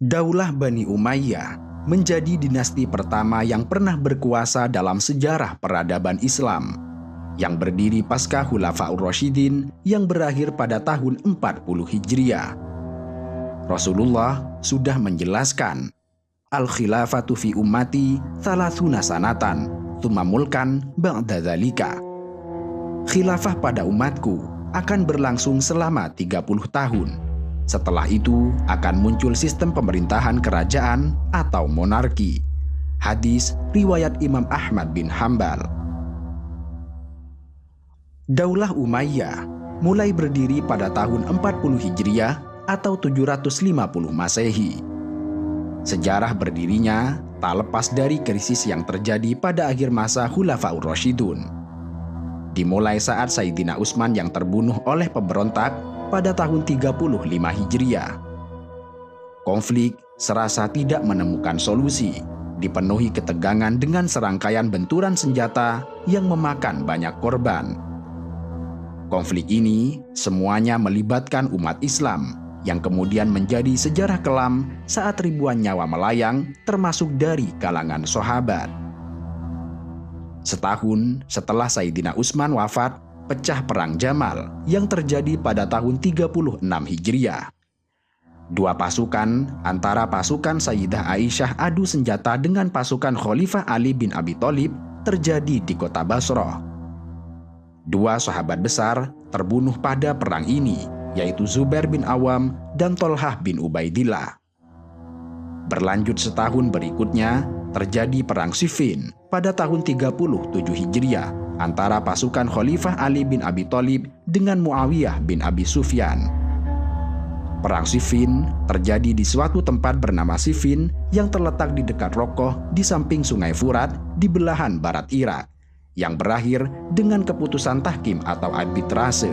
Daulah Bani Umayyah menjadi dinasti pertama yang pernah berkuasa dalam sejarah peradaban Islam, yang berdiri pasca Khulafaur Rasyidin yang berakhir pada tahun 40 Hijriah. Rasulullah sudah menjelaskan, Al-khilafatu fi ummati thalathuna sanatan, thumma mulkan ba'da dzalika. Khilafah pada umatku akan berlangsung selama 30 tahun. Setelah itu akan muncul sistem pemerintahan kerajaan atau monarki. Hadis riwayat Imam Ahmad bin Hambal. Daulah Umayyah mulai berdiri pada tahun 40 Hijriah atau 750 Masehi. Sejarah berdirinya tak lepas dari krisis yang terjadi pada akhir masa Khulafaur Rasyidun. Dimulai saat Sayyidina Utsman yang terbunuh oleh pemberontak pada tahun 35 Hijriah. Konflik serasa tidak menemukan solusi, dipenuhi ketegangan dengan serangkaian benturan senjata yang memakan banyak korban. Konflik ini semuanya melibatkan umat Islam, yang kemudian menjadi sejarah kelam saat ribuan nyawa melayang, termasuk dari kalangan sahabat. Setahun setelah Sayyidina Utsman wafat, pecah Perang Jamal yang terjadi pada tahun 36 Hijriah. Dua pasukan antara pasukan Sayyidah Aisyah adu senjata dengan pasukan Khalifah Ali bin Abi Thalib terjadi di kota Basrah. Dua sahabat besar terbunuh pada perang ini, yaitu Zubair bin Awam dan Tolhah bin Ubaidillah. Berlanjut setahun berikutnya, terjadi Perang Siffin pada tahun 37 Hijriah antara pasukan Khalifah Ali bin Abi Thalib dengan Muawiyah bin Abi Sufyan. Perang Siffin terjadi di suatu tempat bernama Siffin yang terletak di dekat Rokoh di samping Sungai Furat di belahan barat Irak, yang berakhir dengan keputusan tahkim atau arbitrase.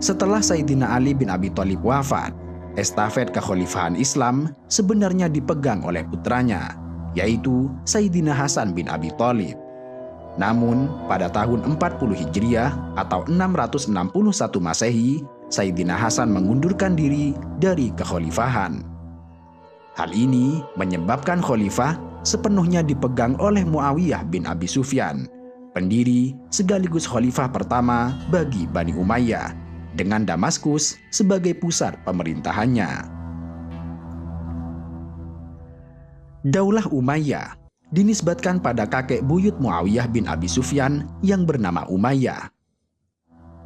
Setelah Sayyidina Ali bin Abi Thalib wafat, estafet kekhalifahan Islam sebenarnya dipegang oleh putranya, yaitu Sayyidina Hasan bin Abi Thalib. Namun, pada tahun 40 Hijriah atau 661 Masehi, Sayyidina Hasan mengundurkan diri dari kekhalifahan. Hal ini menyebabkan khalifah sepenuhnya dipegang oleh Muawiyah bin Abi Sufyan, pendiri sekaligus khalifah pertama bagi Bani Umayyah, dengan Damaskus sebagai pusat pemerintahannya. Daulah Umayyah dinisbatkan pada kakek buyut Muawiyah bin Abi Sufyan yang bernama Umayyah.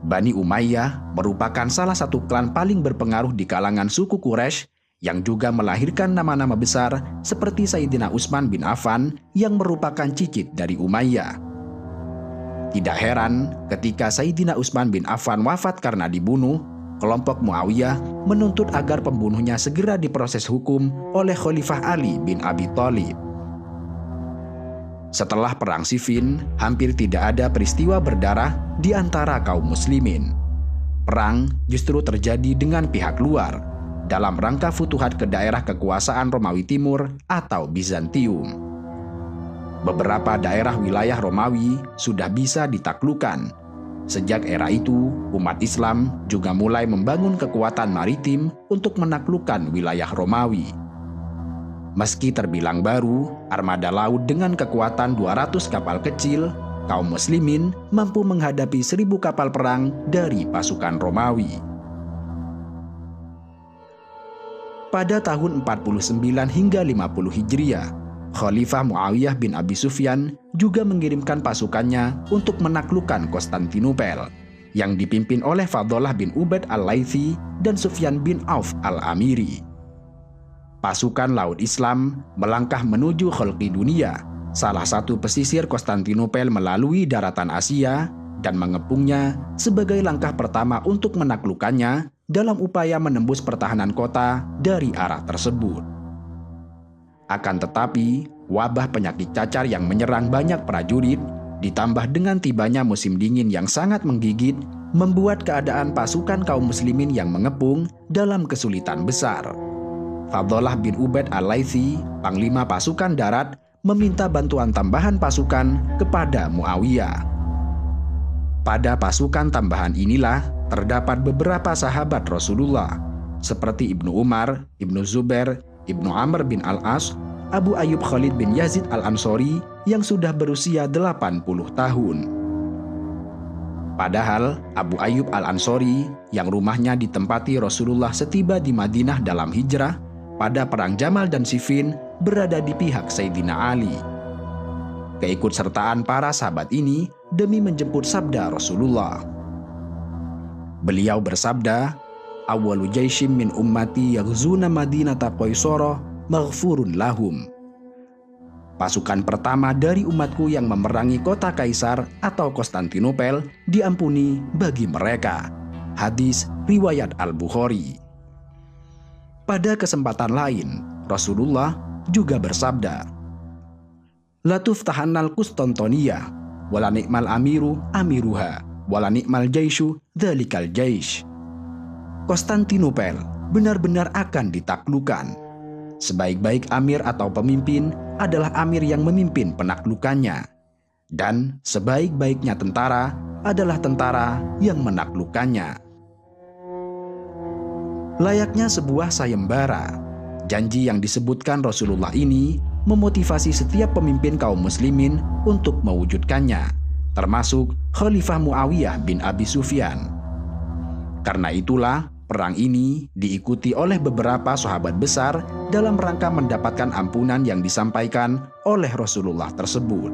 Bani Umayyah merupakan salah satu klan paling berpengaruh di kalangan suku Quraisy yang juga melahirkan nama-nama besar seperti Sayyidina Utsman bin Affan yang merupakan cicit dari Umayyah. Tidak heran ketika Sayyidina Utsman bin Affan wafat karena dibunuh, kelompok Muawiyah menuntut agar pembunuhnya segera diproses hukum oleh Khalifah Ali bin Abi Thalib. Setelah Perang Siffin, hampir tidak ada peristiwa berdarah di antara kaum muslimin. Perang justru terjadi dengan pihak luar, dalam rangka futuhat ke daerah kekuasaan Romawi Timur atau Bizantium. Beberapa daerah wilayah Romawi sudah bisa ditaklukkan. Sejak era itu, umat Islam juga mulai membangun kekuatan maritim untuk menaklukkan wilayah Romawi. Meski terbilang baru, armada laut dengan kekuatan 200 kapal kecil, kaum muslimin mampu menghadapi 1000 kapal perang dari pasukan Romawi. Pada tahun 49 hingga 50 Hijriah, Khalifah Muawiyah bin Abi Sufyan juga mengirimkan pasukannya untuk menaklukkan Konstantinopel, yang dipimpin oleh Fadlallah bin Ubaid al-Laythi dan Sufyan bin Auf al-Amiri. Pasukan laut Islam melangkah menuju Khalqidunia, salah satu pesisir Konstantinopel, melalui daratan Asia dan mengepungnya sebagai langkah pertama untuk menaklukkannya dalam upaya menembus pertahanan kota dari arah tersebut. Akan tetapi, wabah penyakit cacar yang menyerang banyak prajurit, ditambah dengan tibanya musim dingin yang sangat menggigit, membuat keadaan pasukan kaum muslimin yang mengepung dalam kesulitan besar. Fadlallah bin Ubaid al-Laythi, panglima pasukan darat, meminta bantuan tambahan pasukan kepada Muawiyah. Pada pasukan tambahan inilah terdapat beberapa sahabat Rasulullah, seperti Ibnu Umar, Ibnu Zubair, Ibnu Amr bin Al-As, Abu Ayyub Khalid bin Yazid Al-Ansori yang sudah berusia 80 tahun. Padahal Abu Ayyub Al-Ansori yang rumahnya ditempati Rasulullah setiba di Madinah dalam hijrah pada perang Jamal dan Siffin berada di pihak Sayyidina Ali. Keikutsertaan para sahabat ini demi menjemput sabda Rasulullah. Beliau bersabda, "Awwalu jaishim min ummati yaghzuna Madinata Qaisara maghfurun lahum." Pasukan pertama dari umatku yang memerangi kota Kaisar atau Konstantinopel diampuni bagi mereka. Hadis riwayat Al-Bukhari. Pada kesempatan lain, Rasulullah juga bersabda, "La tuftahannal Qustantiniyyah, wala ni'mal amiru amiruha, wala ni'mal jaishu dzalikal jaish." Konstantinopel benar-benar akan ditaklukkan. Sebaik-baik amir atau pemimpin adalah amir yang memimpin penaklukannya. Dan sebaik-baiknya tentara adalah tentara yang menaklukkannya. Layaknya sebuah sayembara, janji yang disebutkan Rasulullah ini memotivasi setiap pemimpin kaum muslimin untuk mewujudkannya, termasuk Khalifah Muawiyah bin Abi Sufyan. Karena itulah, perang ini diikuti oleh beberapa sahabat besar dalam rangka mendapatkan ampunan yang disampaikan oleh Rasulullah tersebut.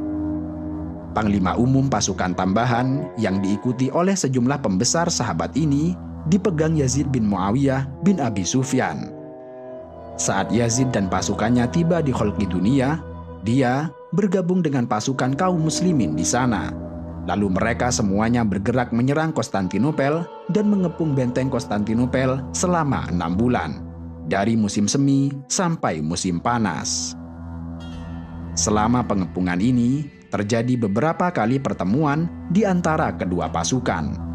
Panglima umum pasukan tambahan yang diikuti oleh sejumlah pembesar sahabat ini dipegang Yazid bin Muawiyah bin Abi Sufyan. Saat Yazid dan pasukannya tiba di Khalqidunia, dia bergabung dengan pasukan kaum muslimin di sana. Lalu mereka semuanya bergerak menyerang Konstantinopel dan mengepung benteng Konstantinopel selama 6 bulan, dari musim semi sampai musim panas. Selama pengepungan ini, terjadi beberapa kali pertemuan di antara kedua pasukan.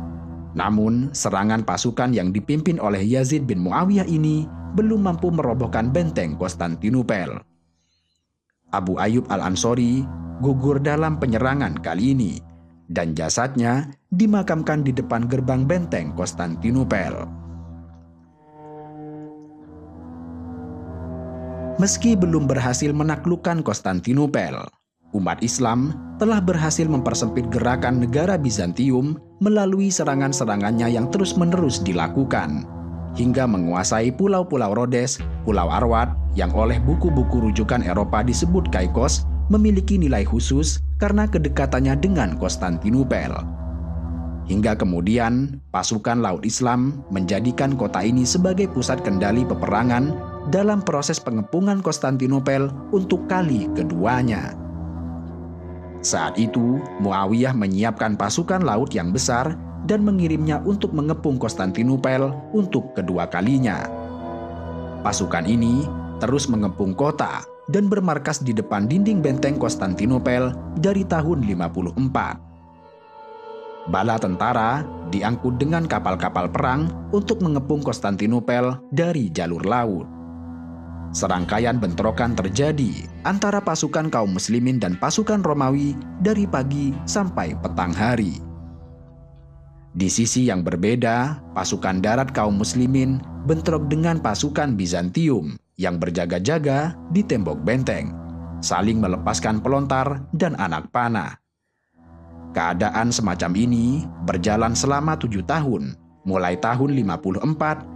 Namun, serangan pasukan yang dipimpin oleh Yazid bin Muawiyah ini belum mampu merobohkan benteng Konstantinopel. Abu Ayyub Al-Ansori gugur dalam penyerangan kali ini, dan jasadnya dimakamkan di depan gerbang benteng Konstantinopel. Meski belum berhasil menaklukkan Konstantinopel, umat Islam telah berhasil mempersempit gerakan negara Bizantium melalui serangan-serangannya yang terus-menerus dilakukan, hingga menguasai pulau-pulau Rhodes, Pulau Arwad yang oleh buku-buku rujukan Eropa disebut Caicos, memiliki nilai khusus karena kedekatannya dengan Konstantinopel. Hingga kemudian, pasukan Laut Islam menjadikan kota ini sebagai pusat kendali peperangan dalam proses pengepungan Konstantinopel untuk kali keduanya. Saat itu, Muawiyah menyiapkan pasukan laut yang besar dan mengirimnya untuk mengepung Konstantinopel untuk kedua kalinya. Pasukan ini terus mengepung kota dan bermarkas di depan dinding benteng Konstantinopel dari tahun 54. Bala tentara diangkut dengan kapal-kapal perang untuk mengepung Konstantinopel dari jalur laut. Serangkaian bentrokan terjadi antara pasukan kaum muslimin dan pasukan Romawi dari pagi sampai petang hari. Di sisi yang berbeda, pasukan darat kaum muslimin bentrok dengan pasukan Bizantium yang berjaga-jaga di tembok benteng, saling melepaskan pelontar dan anak panah. Keadaan semacam ini berjalan selama 7 tahun, mulai tahun 54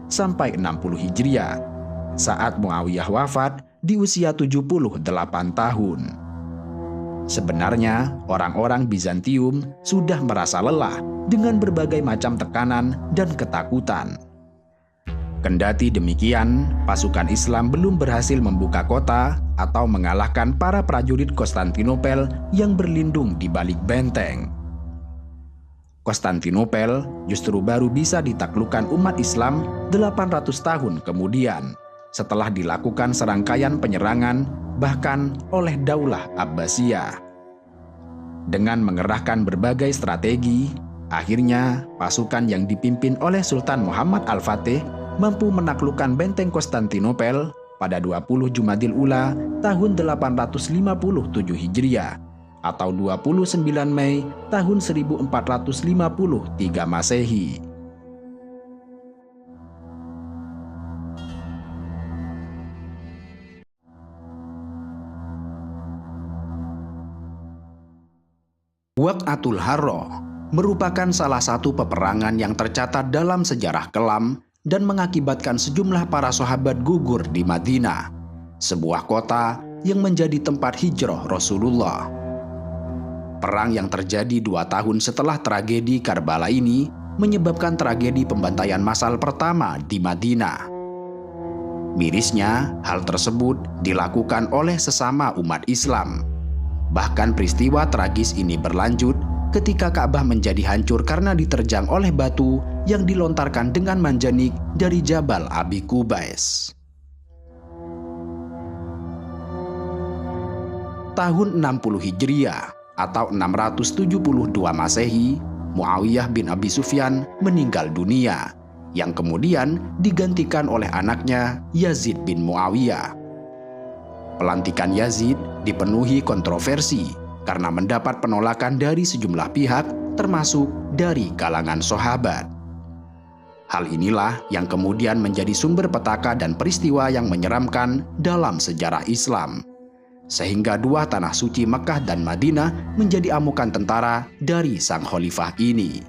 sampai 60 Hijriah, saat Muawiyah wafat di usia 78 tahun. Sebenarnya, orang-orang Bizantium sudah merasa lelah dengan berbagai macam tekanan dan ketakutan. Kendati demikian, pasukan Islam belum berhasil membuka kota atau mengalahkan para prajurit Konstantinopel yang berlindung di balik benteng. Konstantinopel justru baru bisa ditaklukkan umat Islam 800 tahun kemudian, setelah dilakukan serangkaian penyerangan bahkan oleh Daulah Abbasiyah. Dengan mengerahkan berbagai strategi, akhirnya pasukan yang dipimpin oleh Sultan Muhammad Al-Fatih mampu menaklukkan benteng Konstantinopel pada 20 Jumadil Ula tahun 857 Hijriah atau 29 Mei tahun 1453 Masehi. Waqatul Harra merupakan salah satu peperangan yang tercatat dalam sejarah kelam dan mengakibatkan sejumlah para sahabat gugur di Madinah, sebuah kota yang menjadi tempat hijrah Rasulullah. Perang yang terjadi 2 tahun setelah tragedi Karbala ini menyebabkan tragedi pembantaian massal pertama di Madinah. Mirisnya, hal tersebut dilakukan oleh sesama umat Islam. Bahkan peristiwa tragis ini berlanjut ketika Ka'bah menjadi hancur karena diterjang oleh batu yang dilontarkan dengan manjanik dari Jabal Abi Qubais. Tahun 60 Hijriah atau 672 Masehi, Muawiyah bin Abi Sufyan meninggal dunia, yang kemudian digantikan oleh anaknya Yazid bin Muawiyah. Pelantikan Yazid dipenuhi kontroversi karena mendapat penolakan dari sejumlah pihak, termasuk dari kalangan sahabat. Hal inilah yang kemudian menjadi sumber petaka dan peristiwa yang menyeramkan dalam sejarah Islam, sehingga 2 tanah suci Mekah dan Madinah menjadi amukan tentara dari sang khalifah ini.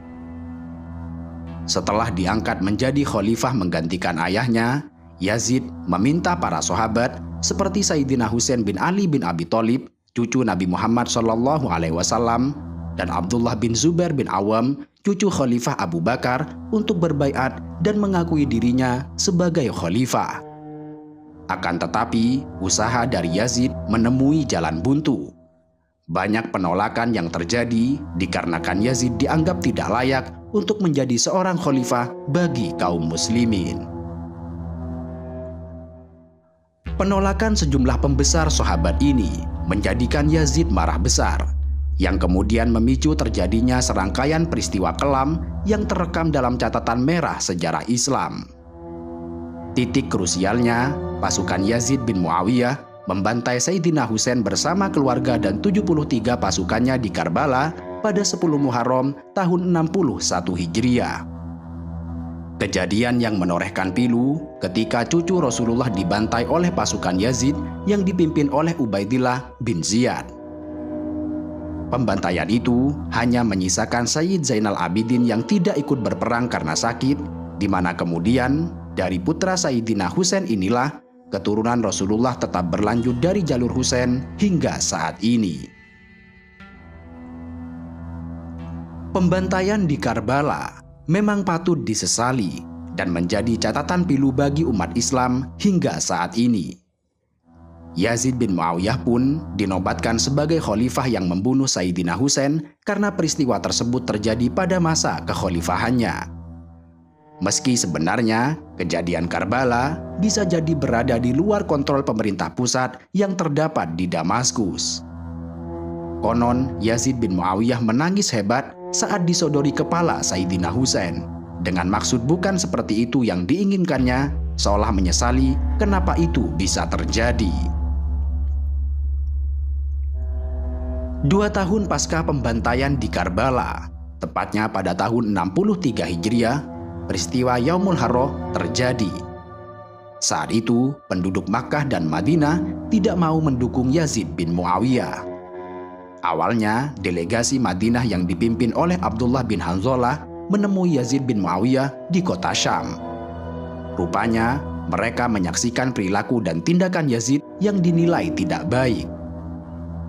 Setelah diangkat menjadi khalifah menggantikan ayahnya, Yazid meminta para sahabat seperti Sayyidina Husain bin Ali bin Abi Thalib, cucu Nabi Muhammad SAW, dan Abdullah bin Zubair bin Awam, cucu Khalifah Abu Bakar, untuk berbaiat dan mengakui dirinya sebagai khalifah. Akan tetapi, usaha dari Yazid menemui jalan buntu. Banyak penolakan yang terjadi dikarenakan Yazid dianggap tidak layak untuk menjadi seorang khalifah bagi kaum muslimin. Penolakan sejumlah pembesar sahabat ini menjadikan Yazid marah besar, yang kemudian memicu terjadinya serangkaian peristiwa kelam yang terekam dalam catatan merah sejarah Islam. Titik krusialnya, pasukan Yazid bin Muawiyah membantai Sayyidina Husain bersama keluarga dan 73 pasukannya di Karbala pada 10 Muharram tahun 61 Hijriah. Kejadian yang menorehkan pilu ketika cucu Rasulullah dibantai oleh pasukan Yazid yang dipimpin oleh Ubaidillah bin Ziyad. Pembantaian itu hanya menyisakan Sayyid Zainal Abidin yang tidak ikut berperang karena sakit, di mana kemudian dari putra Sayyidina Husain inilah keturunan Rasulullah tetap berlanjut dari jalur Husain hingga saat ini. Pembantaian di Karbala memang patut disesali dan menjadi catatan pilu bagi umat Islam hingga saat ini. Yazid bin Muawiyah pun dinobatkan sebagai khalifah yang membunuh Sayyidina Husain karena peristiwa tersebut terjadi pada masa kekhalifahannya. Meski sebenarnya kejadian Karbala bisa jadi berada di luar kontrol pemerintah pusat yang terdapat di Damaskus. Konon Yazid bin Muawiyah menangis hebat saat disodori kepala Sayyidina Husain, dengan maksud bukan seperti itu yang diinginkannya, seolah menyesali kenapa itu bisa terjadi. 2 tahun pasca pembantaian di Karbala, tepatnya pada tahun 63 Hijriah, peristiwa Yaumul Harra terjadi. Saat itu, penduduk Makkah dan Madinah tidak mau mendukung Yazid bin Muawiyah. Awalnya, delegasi Madinah yang dipimpin oleh Abdullah bin Hanzalah menemui Yazid bin Muawiyah di kota Syam. Rupanya, mereka menyaksikan perilaku dan tindakan Yazid yang dinilai tidak baik.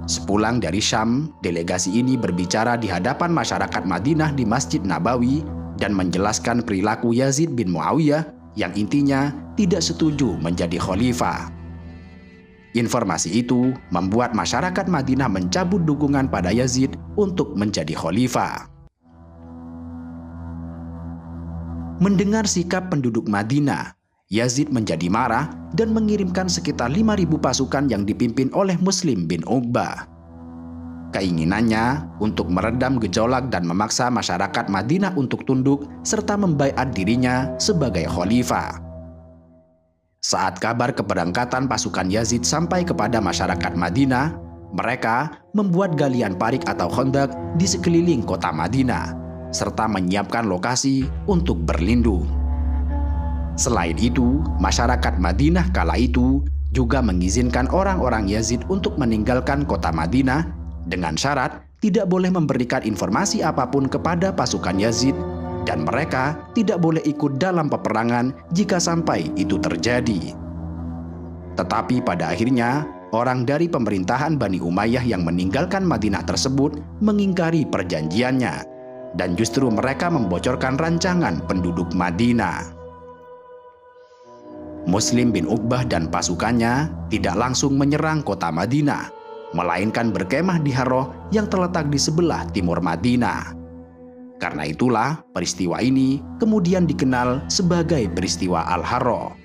Sepulang dari Syam, delegasi ini berbicara di hadapan masyarakat Madinah di Masjid Nabawi dan menjelaskan perilaku Yazid bin Muawiyah yang intinya tidak setuju menjadi khalifah. Informasi itu membuat masyarakat Madinah mencabut dukungan pada Yazid untuk menjadi khalifah. Mendengar sikap penduduk Madinah, Yazid menjadi marah dan mengirimkan sekitar 5.000 pasukan yang dipimpin oleh Muslim bin Uqbah. Keinginannya untuk meredam gejolak dan memaksa masyarakat Madinah untuk tunduk serta membaiat dirinya sebagai khalifah. Saat kabar keberangkatan pasukan Yazid sampai kepada masyarakat Madinah, mereka membuat galian parik atau khandak di sekeliling kota Madinah, serta menyiapkan lokasi untuk berlindung. Selain itu, masyarakat Madinah kala itu juga mengizinkan orang-orang Yazid untuk meninggalkan kota Madinah dengan syarat tidak boleh memberikan informasi apapun kepada pasukan Yazid, dan mereka tidak boleh ikut dalam peperangan jika sampai itu terjadi. Tetapi pada akhirnya, orang dari pemerintahan Bani Umayyah yang meninggalkan Madinah tersebut mengingkari perjanjiannya, dan justru mereka membocorkan rancangan penduduk Madinah. Muslim bin Uqbah dan pasukannya tidak langsung menyerang kota Madinah, melainkan berkemah di Harrah yang terletak di sebelah timur Madinah. Karena itulah peristiwa ini kemudian dikenal sebagai peristiwa Al-Harrah.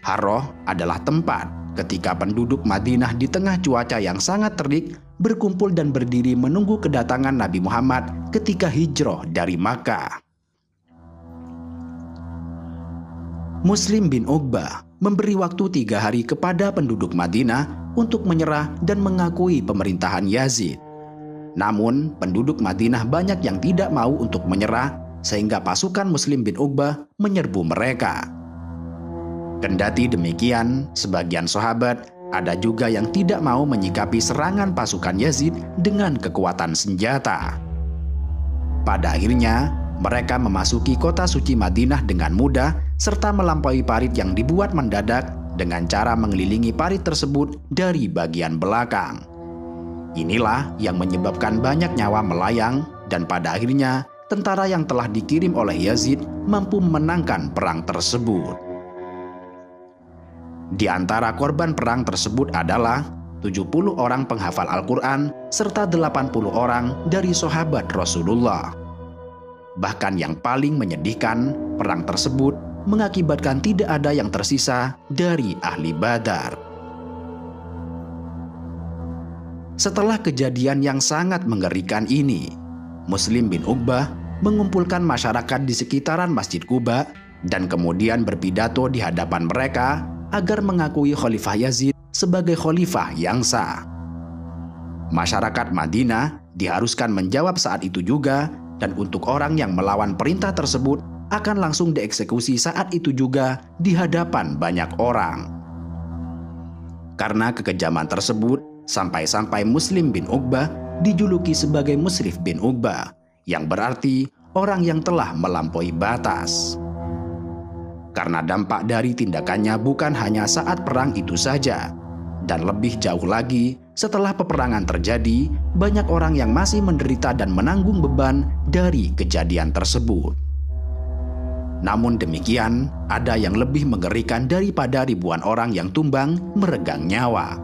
Harrah adalah tempat ketika penduduk Madinah di tengah cuaca yang sangat terik berkumpul dan berdiri menunggu kedatangan Nabi Muhammad ketika hijrah dari Makkah. Muslim bin Uqbah memberi waktu 3 hari kepada penduduk Madinah untuk menyerah dan mengakui pemerintahan Yazid. Namun, penduduk Madinah banyak yang tidak mau untuk menyerah, sehingga pasukan Muslim bin Uqbah menyerbu mereka. Kendati demikian, sebagian sahabat ada juga yang tidak mau menyikapi serangan pasukan Yazid dengan kekuatan senjata. Pada akhirnya, mereka memasuki kota suci Madinah dengan mudah serta melampaui parit yang dibuat mendadak dengan cara mengelilingi parit tersebut dari bagian belakang. Inilah yang menyebabkan banyak nyawa melayang, dan pada akhirnya tentara yang telah dikirim oleh Yazid mampu memenangkan perang tersebut. Di antara korban perang tersebut adalah 70 orang penghafal Al-Quran serta 80 orang dari sahabat Rasulullah. Bahkan yang paling menyedihkan, perang tersebut mengakibatkan tidak ada yang tersisa dari ahli Badar. Setelah kejadian yang sangat mengerikan ini, Muslim bin Uqbah mengumpulkan masyarakat di sekitaran Masjid Quba dan kemudian berpidato di hadapan mereka agar mengakui Khalifah Yazid sebagai khalifah yang sah. Masyarakat Madinah diharuskan menjawab saat itu juga, dan untuk orang yang melawan perintah tersebut akan langsung dieksekusi saat itu juga di hadapan banyak orang. Karena kekejaman tersebut, sampai-sampai Muslim bin Uqbah dijuluki sebagai Musrif bin Uqbah, yang berarti orang yang telah melampaui batas. Karena dampak dari tindakannya bukan hanya saat perang itu saja, dan lebih jauh lagi setelah peperangan terjadi, banyak orang yang masih menderita dan menanggung beban dari kejadian tersebut. Namun demikian, ada yang lebih mengerikan daripada ribuan orang yang tumbang meregang nyawa.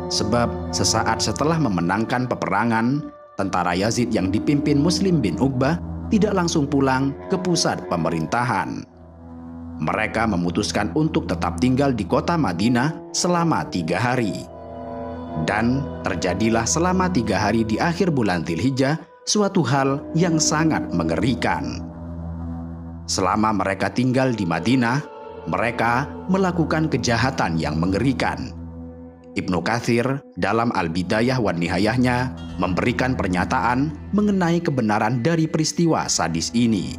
Sebab sesaat setelah memenangkan peperangan, tentara Yazid yang dipimpin Muslim bin Uqbah tidak langsung pulang ke pusat pemerintahan. Mereka memutuskan untuk tetap tinggal di kota Madinah selama 3 hari. Dan terjadilah selama 3 hari di akhir bulan Dzulhijjah suatu hal yang sangat mengerikan. Selama mereka tinggal di Madinah, mereka melakukan kejahatan yang mengerikan. Ibnu Katsir dalam Al-Bidayah wan Nihayahnya memberikan pernyataan mengenai kebenaran dari peristiwa sadis ini.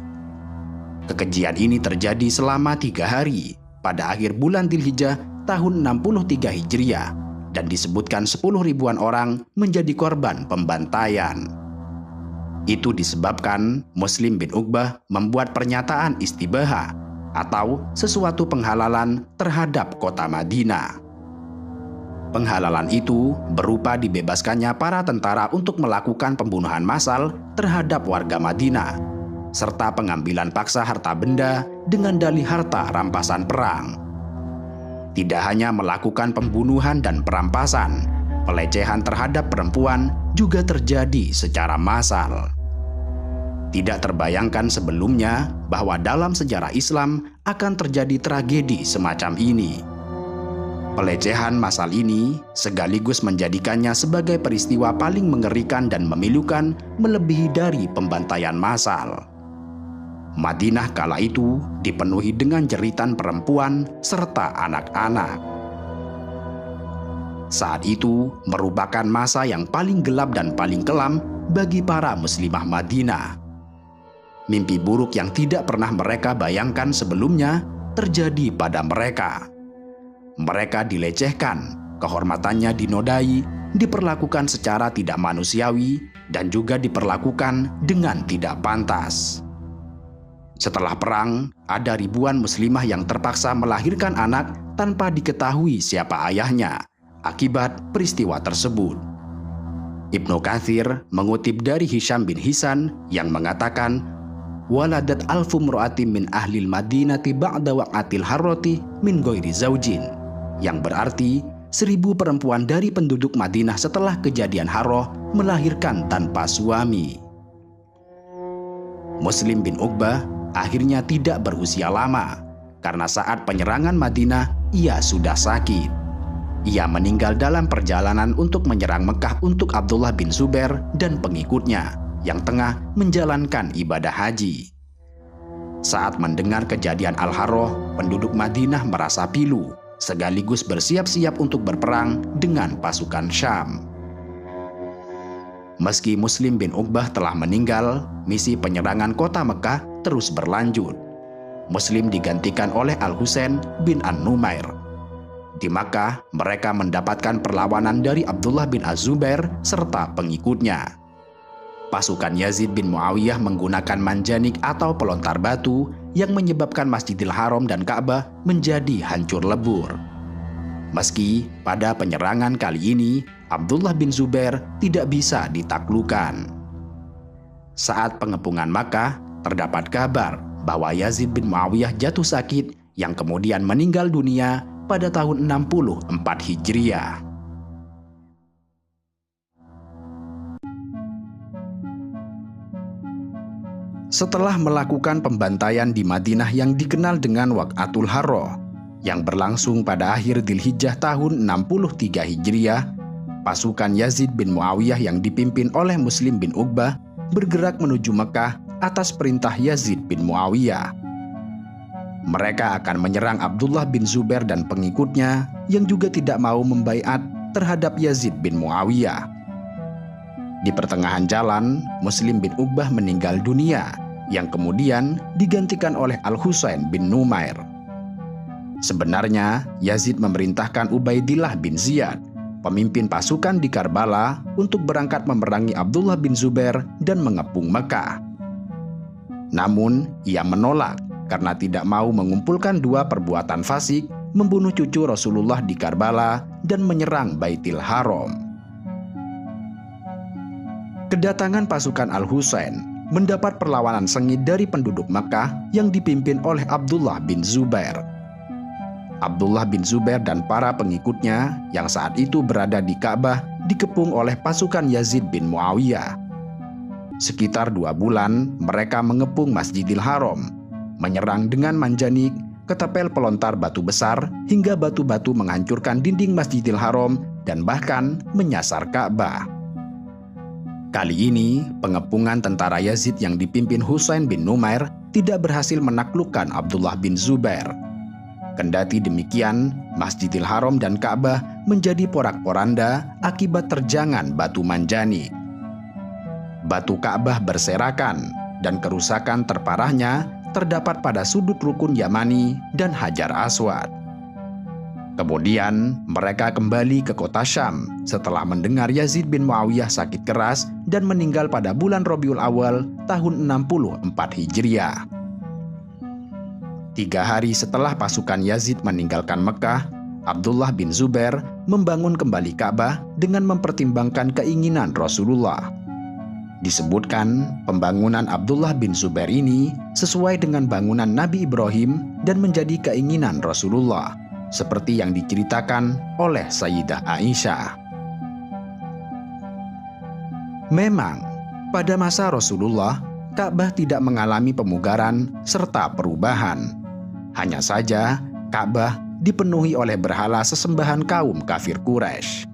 Kekejian ini terjadi selama 3 hari pada akhir bulan Dzulhijjah tahun 63 Hijriah dan disebutkan 10 ribuan orang menjadi korban pembantaian. Itu disebabkan Muslim bin Uqbah membuat pernyataan istibaha atau sesuatu penghalalan terhadap kota Madinah. Penghalalan itu berupa dibebaskannya para tentara untuk melakukan pembunuhan massal terhadap warga Madinah, serta pengambilan paksa harta benda dengan dalih harta rampasan perang. Tidak hanya melakukan pembunuhan dan perampasan, pelecehan terhadap perempuan juga terjadi secara massal. Tidak terbayangkan sebelumnya bahwa dalam sejarah Islam akan terjadi tragedi semacam ini. Pelecehan massal ini sekaligus menjadikannya sebagai peristiwa paling mengerikan dan memilukan melebihi dari pembantaian massal. Madinah kala itu dipenuhi dengan jeritan perempuan serta anak-anak. Saat itu merupakan masa yang paling gelap dan paling kelam bagi para muslimah Madinah. Mimpi buruk yang tidak pernah mereka bayangkan sebelumnya terjadi pada mereka. Mereka dilecehkan, kehormatannya dinodai, diperlakukan secara tidak manusiawi dan juga diperlakukan dengan tidak pantas. Setelah perang, ada ribuan muslimah yang terpaksa melahirkan anak tanpa diketahui siapa ayahnya akibat peristiwa tersebut. Ibnu Katsir mengutip dari Hisham bin Hisan yang mengatakan, "Waladat alfu mru'atin min ahlil madinati ba'da waqatil harrati min ghairi zaujin," yang berarti 1000 perempuan dari penduduk Madinah setelah kejadian Harroh melahirkan tanpa suami. Muslim bin Uqbah akhirnya tidak berusia lama karena saat penyerangan Madinah ia sudah sakit. Ia meninggal dalam perjalanan untuk menyerang Mekah untuk Abdullah bin Zubair dan pengikutnya yang tengah menjalankan ibadah haji. Saat mendengar kejadian Al-Harroh, penduduk Madinah merasa pilu sekaligus bersiap-siap untuk berperang dengan pasukan Syam. Meski Muslim bin Uqbah telah meninggal, misi penyerangan kota Mekah terus berlanjut. Muslim digantikan oleh Al-Husain bin An-Numair. Di Makkah, mereka mendapatkan perlawanan dari Abdullah bin Az-Zubair serta pengikutnya. Pasukan Yazid bin Muawiyah menggunakan manjanik atau pelontar batu yang menyebabkan Masjidil Haram dan Ka'bah menjadi hancur lebur. Meski pada penyerangan kali ini, Abdullah bin Zubair tidak bisa ditaklukkan. Saat pengepungan Makkah, terdapat kabar bahwa Yazid bin Muawiyah jatuh sakit yang kemudian meninggal dunia pada tahun 64 Hijriah. Setelah melakukan pembantaian di Madinah yang dikenal dengan Waqatul Harroh, yang berlangsung pada akhir Dzulhijjah tahun 63 Hijriah, pasukan Yazid bin Muawiyah yang dipimpin oleh Muslim bin Uqbah bergerak menuju Mekah atas perintah Yazid bin Muawiyah. Mereka akan menyerang Abdullah bin Zubair dan pengikutnya yang juga tidak mau membaiat terhadap Yazid bin Muawiyah. Di pertengahan jalan, Muslim bin Uqbah meninggal dunia, yang kemudian digantikan oleh Al-Husain bin Numair. Sebenarnya, Yazid memerintahkan Ubaidillah bin Ziyad, pemimpin pasukan di Karbala, untuk berangkat memerangi Abdullah bin Zubair dan mengepung Mekah. Namun, ia menolak karena tidak mau mengumpulkan dua perbuatan fasik, membunuh cucu Rasulullah di Karbala dan menyerang Baitul Haram. Kedatangan pasukan Al-Husain mendapat perlawanan sengit dari penduduk Makkah yang dipimpin oleh Abdullah bin Zubair. Abdullah bin Zubair dan para pengikutnya yang saat itu berada di Ka'bah dikepung oleh pasukan Yazid bin Muawiyah. Sekitar 2 bulan mereka mengepung Masjidil Haram, menyerang dengan manjanik, ketapel pelontar batu besar hingga batu-batu menghancurkan dinding Masjidil Haram dan bahkan menyasar Ka'bah. Kali ini, pengepungan tentara Yazid yang dipimpin Husain bin Numair tidak berhasil menaklukkan Abdullah bin Zubair. Kendati demikian, Masjidil Haram dan Ka'bah menjadi porak-poranda akibat terjangan batu manjanik. Batu Ka'bah berserakan dan kerusakan terparahnya terdapat pada sudut rukun Yamani dan Hajar Aswad. Kemudian mereka kembali ke kota Syam setelah mendengar Yazid bin Muawiyah sakit keras dan meninggal pada bulan Rabiul Awal tahun 64 Hijriah. 3 hari setelah pasukan Yazid meninggalkan Mekah, Abdullah bin Zubair membangun kembali Ka'bah dengan mempertimbangkan keinginan Rasulullah. Disebutkan pembangunan Abdullah bin Zubair ini sesuai dengan bangunan Nabi Ibrahim dan menjadi keinginan Rasulullah, seperti yang diceritakan oleh Sayyidah Aisyah. Memang, pada masa Rasulullah, Ka'bah tidak mengalami pemugaran serta perubahan. Hanya saja, Ka'bah dipenuhi oleh berhala sesembahan kaum kafir Quraisy.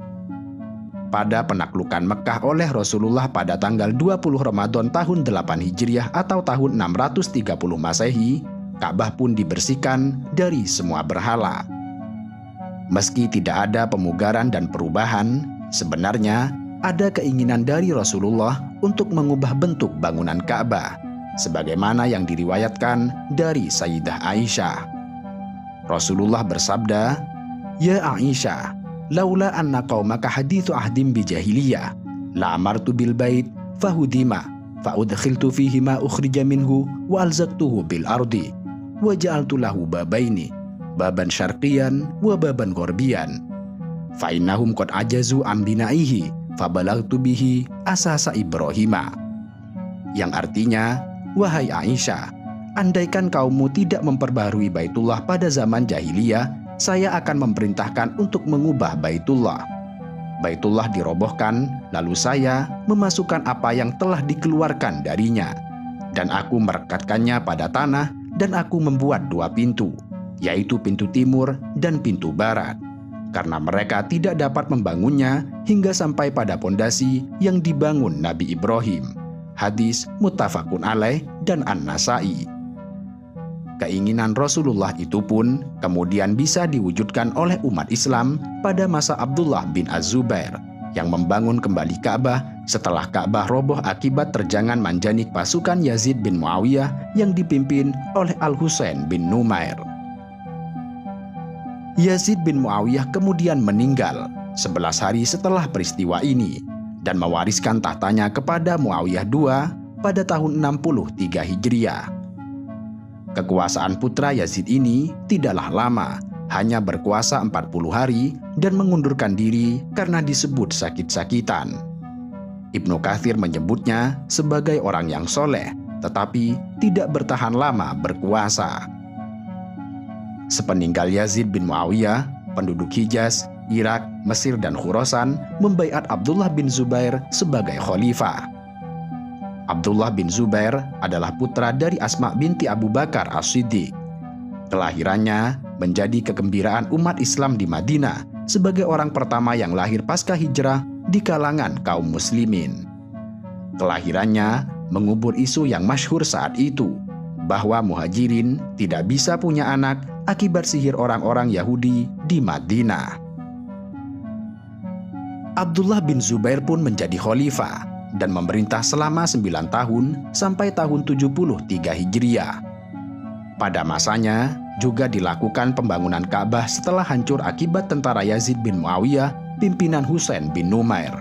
Pada penaklukan Mekah oleh Rasulullah pada tanggal 20 Ramadan tahun 8 Hijriah atau tahun 630 Masehi, Ka'bah pun dibersihkan dari semua berhala. Meski tidak ada pemugaran dan perubahan, sebenarnya ada keinginan dari Rasulullah untuk mengubah bentuk bangunan Ka'bah, sebagaimana yang diriwayatkan dari Sayyidah Aisyah. Rasulullah bersabda, "Ya Aisyah, laula anna qaumaka haditsu ahdim bijahiliyah la amartu bil bait fahudima fa udkhiltu fihi ma ukhrija minhu wa alzaqtuhu bil ardi wa ja'altu lahu babaini baban syarqiyan wa baban gharbiyan fa innahum qad ajazu am binaihi fa balagtu bihi asasa Ibrahima, yang artinya, wahai Aisyah, andaikan kaummu tidak memperbaharui Baitullah pada zaman jahiliyah, saya akan memerintahkan untuk mengubah Baitullah. Baitullah dirobohkan, lalu saya memasukkan apa yang telah dikeluarkan darinya, dan aku merekatkannya pada tanah, dan aku membuat 2 pintu, yaitu pintu timur dan pintu barat, karena mereka tidak dapat membangunnya hingga sampai pada pondasi yang dibangun Nabi Ibrahim. Hadis muttafaqun alaih dan An-Nasa'i. Keinginan Rasulullah itu pun kemudian bisa diwujudkan oleh umat Islam pada masa Abdullah bin Az-Zubair yang membangun kembali Ka'bah setelah Ka'bah roboh akibat terjangan manjanik pasukan Yazid bin Muawiyah yang dipimpin oleh Al-Husain bin Numair. Yazid bin Muawiyah kemudian meninggal 11 hari setelah peristiwa ini dan mewariskan tahtanya kepada Muawiyah II pada tahun 63 Hijriah. Kekuasaan putra Yazid ini tidaklah lama, hanya berkuasa 40 hari dan mengundurkan diri karena disebut sakit-sakitan. Ibnu Katsir menyebutnya sebagai orang yang soleh, tetapi tidak bertahan lama berkuasa. Sepeninggal Yazid bin Muawiyah, penduduk Hijaz, Irak, Mesir, dan Khurasan membaiat Abdullah bin Zubair sebagai khalifah. Abdullah bin Zubair adalah putra dari Asma binti Abu Bakar As-Siddiq. Kelahirannya menjadi kegembiraan umat Islam di Madinah sebagai orang pertama yang lahir pasca hijrah di kalangan kaum muslimin. Kelahirannya mengubur isu yang masyhur saat itu, bahwa muhajirin tidak bisa punya anak akibat sihir orang-orang Yahudi di Madinah. Abdullah bin Zubair pun menjadi khalifah dan memerintah selama 9 tahun sampai tahun 73 Hijriah. Pada masanya juga dilakukan pembangunan Ka'bah setelah hancur akibat tentara Yazid bin Muawiyah pimpinan Husain bin Numair.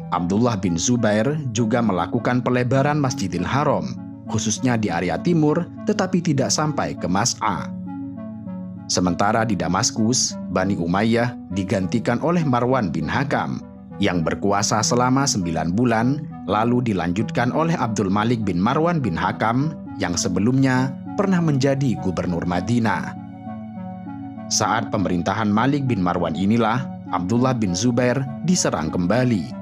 Abdullah bin Zubair juga melakukan pelebaran Masjidil Haram, khususnya di area timur, tetapi tidak sampai ke Mas'a. Sementara di Damaskus, Bani Umayyah digantikan oleh Marwan bin Hakam yang berkuasa selama 9 bulan, lalu dilanjutkan oleh Abdul Malik bin Marwan bin Hakam yang sebelumnya pernah menjadi gubernur Madinah. Saat pemerintahan Malik bin Marwan inilah Abdullah bin Zubair diserang kembali.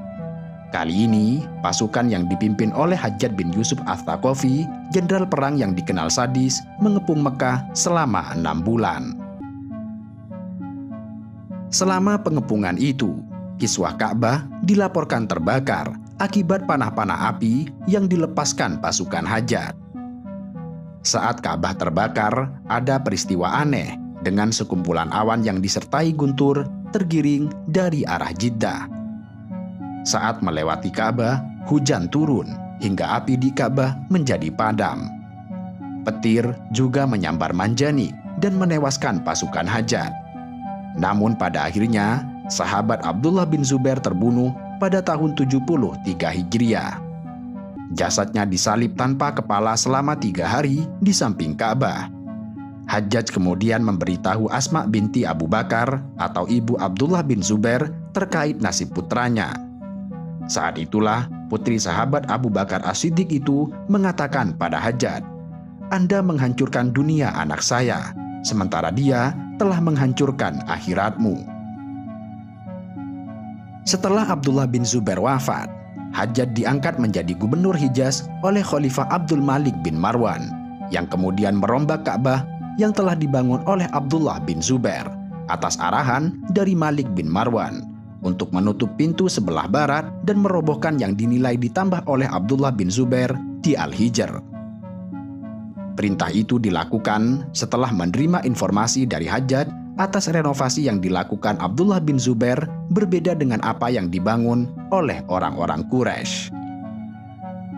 Kali ini, pasukan yang dipimpin oleh Hajjaj bin Yusuf Ats-Tsaqafi, jenderal perang yang dikenal sadis, mengepung Mekah selama 6 bulan. Selama pengepungan itu, kiswah Ka'bah dilaporkan terbakar akibat panah-panah api yang dilepaskan pasukan Hajjaj. Saat Ka'bah terbakar, ada peristiwa aneh dengan sekumpulan awan yang disertai guntur tergiring dari arah Jeddah. Saat melewati Ka'bah, hujan turun hingga api di Ka'bah menjadi padam. Petir juga menyambar manjani dan menewaskan pasukan Hajjaj. Namun pada akhirnya, sahabat Abdullah bin Zubair terbunuh pada tahun 73 Hijriah. Jasadnya disalib tanpa kepala selama 3 hari di samping Ka'bah. Hajjaj kemudian memberitahu Asma binti Abu Bakar atau ibu Abdullah bin Zubair terkait nasib putranya. Saat itulah putri sahabat Abu Bakar As-Siddiq itu mengatakan pada Hajjaj, "Anda menghancurkan dunia anak saya, sementara dia telah menghancurkan akhiratmu." Setelah Abdullah bin Zubair wafat, Hajjaj diangkat menjadi gubernur Hijaz oleh Khalifah Abdul Malik bin Marwan, yang kemudian merombak Ka'bah yang telah dibangun oleh Abdullah bin Zubair atas arahan dari Malik bin Marwan untuk menutup pintu sebelah barat dan merobohkan yang dinilai ditambah oleh Abdullah bin Zubair di Al-Hijr. Perintah itu dilakukan setelah menerima informasi dari Hajjaj atas renovasi yang dilakukan Abdullah bin Zubair berbeda dengan apa yang dibangun oleh orang-orang Quraisy.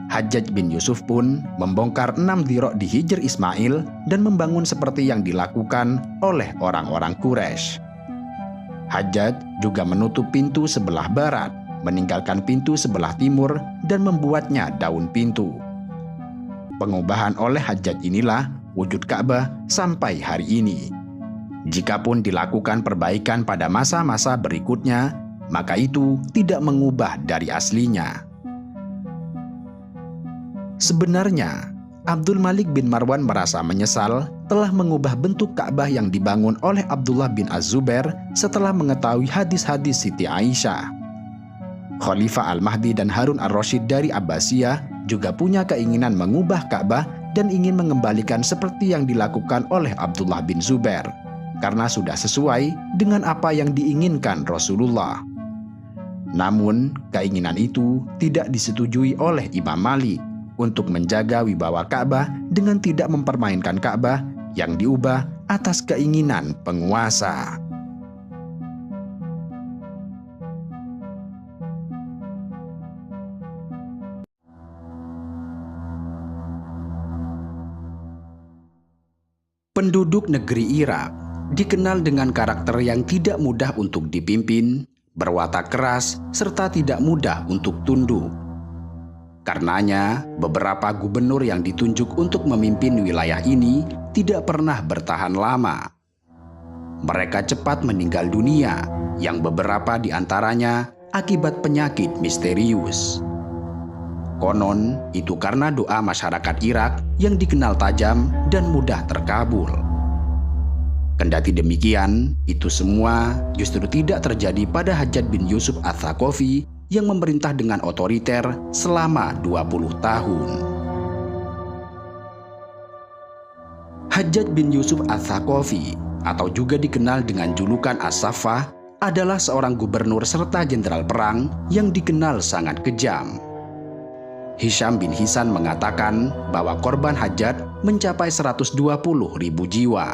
Hajjaj bin Yusuf pun membongkar 6 dhiro' di Hijr Ismail dan membangun seperti yang dilakukan oleh orang-orang Quraisy. Hajjaj juga menutup pintu sebelah barat, meninggalkan pintu sebelah timur, dan membuatnya daun pintu. Pengubahan oleh Hajjaj inilah wujud Ka'bah sampai hari ini. Jikapun dilakukan perbaikan pada masa-masa berikutnya, maka itu tidak mengubah dari aslinya. Sebenarnya, Abdul Malik bin Marwan merasa menyesal telah mengubah bentuk Ka'bah yang dibangun oleh Abdullah bin Az-Zubair setelah mengetahui hadis-hadis Siti Aisyah. Khalifah Al-Mahdi dan Harun Ar-Rasyid dari Abbasiyah juga punya keinginan mengubah Ka'bah dan ingin mengembalikan seperti yang dilakukan oleh Abdullah bin Zubair, karena sudah sesuai dengan apa yang diinginkan Rasulullah. Namun, keinginan itu tidak disetujui oleh Imam Malik untuk menjaga wibawa Ka'bah dengan tidak mempermainkan Ka'bah yang diubah atas keinginan penguasa. Penduduk negeri Irak dikenal dengan karakter yang tidak mudah untuk dipimpin, berwatak keras, serta tidak mudah untuk tunduk. Karenanya, beberapa gubernur yang ditunjuk untuk memimpin wilayah ini tidak pernah bertahan lama. Mereka cepat meninggal dunia, yang beberapa di antaranya akibat penyakit misterius. Konon, itu karena doa masyarakat Irak yang dikenal tajam dan mudah terkabul. Kendati demikian, itu semua justru tidak terjadi pada Hajjaj bin Yusuf Ats-Tsaqafi yang memerintah dengan otoriter selama 20 tahun. Hajjaj bin Yusuf Ats-Tsaqafi, atau juga dikenal dengan julukan As-Saffah, adalah seorang gubernur serta jenderal perang yang dikenal sangat kejam. Hisham bin Hisan mengatakan bahwa korban Hajjaj mencapai 120.000 jiwa.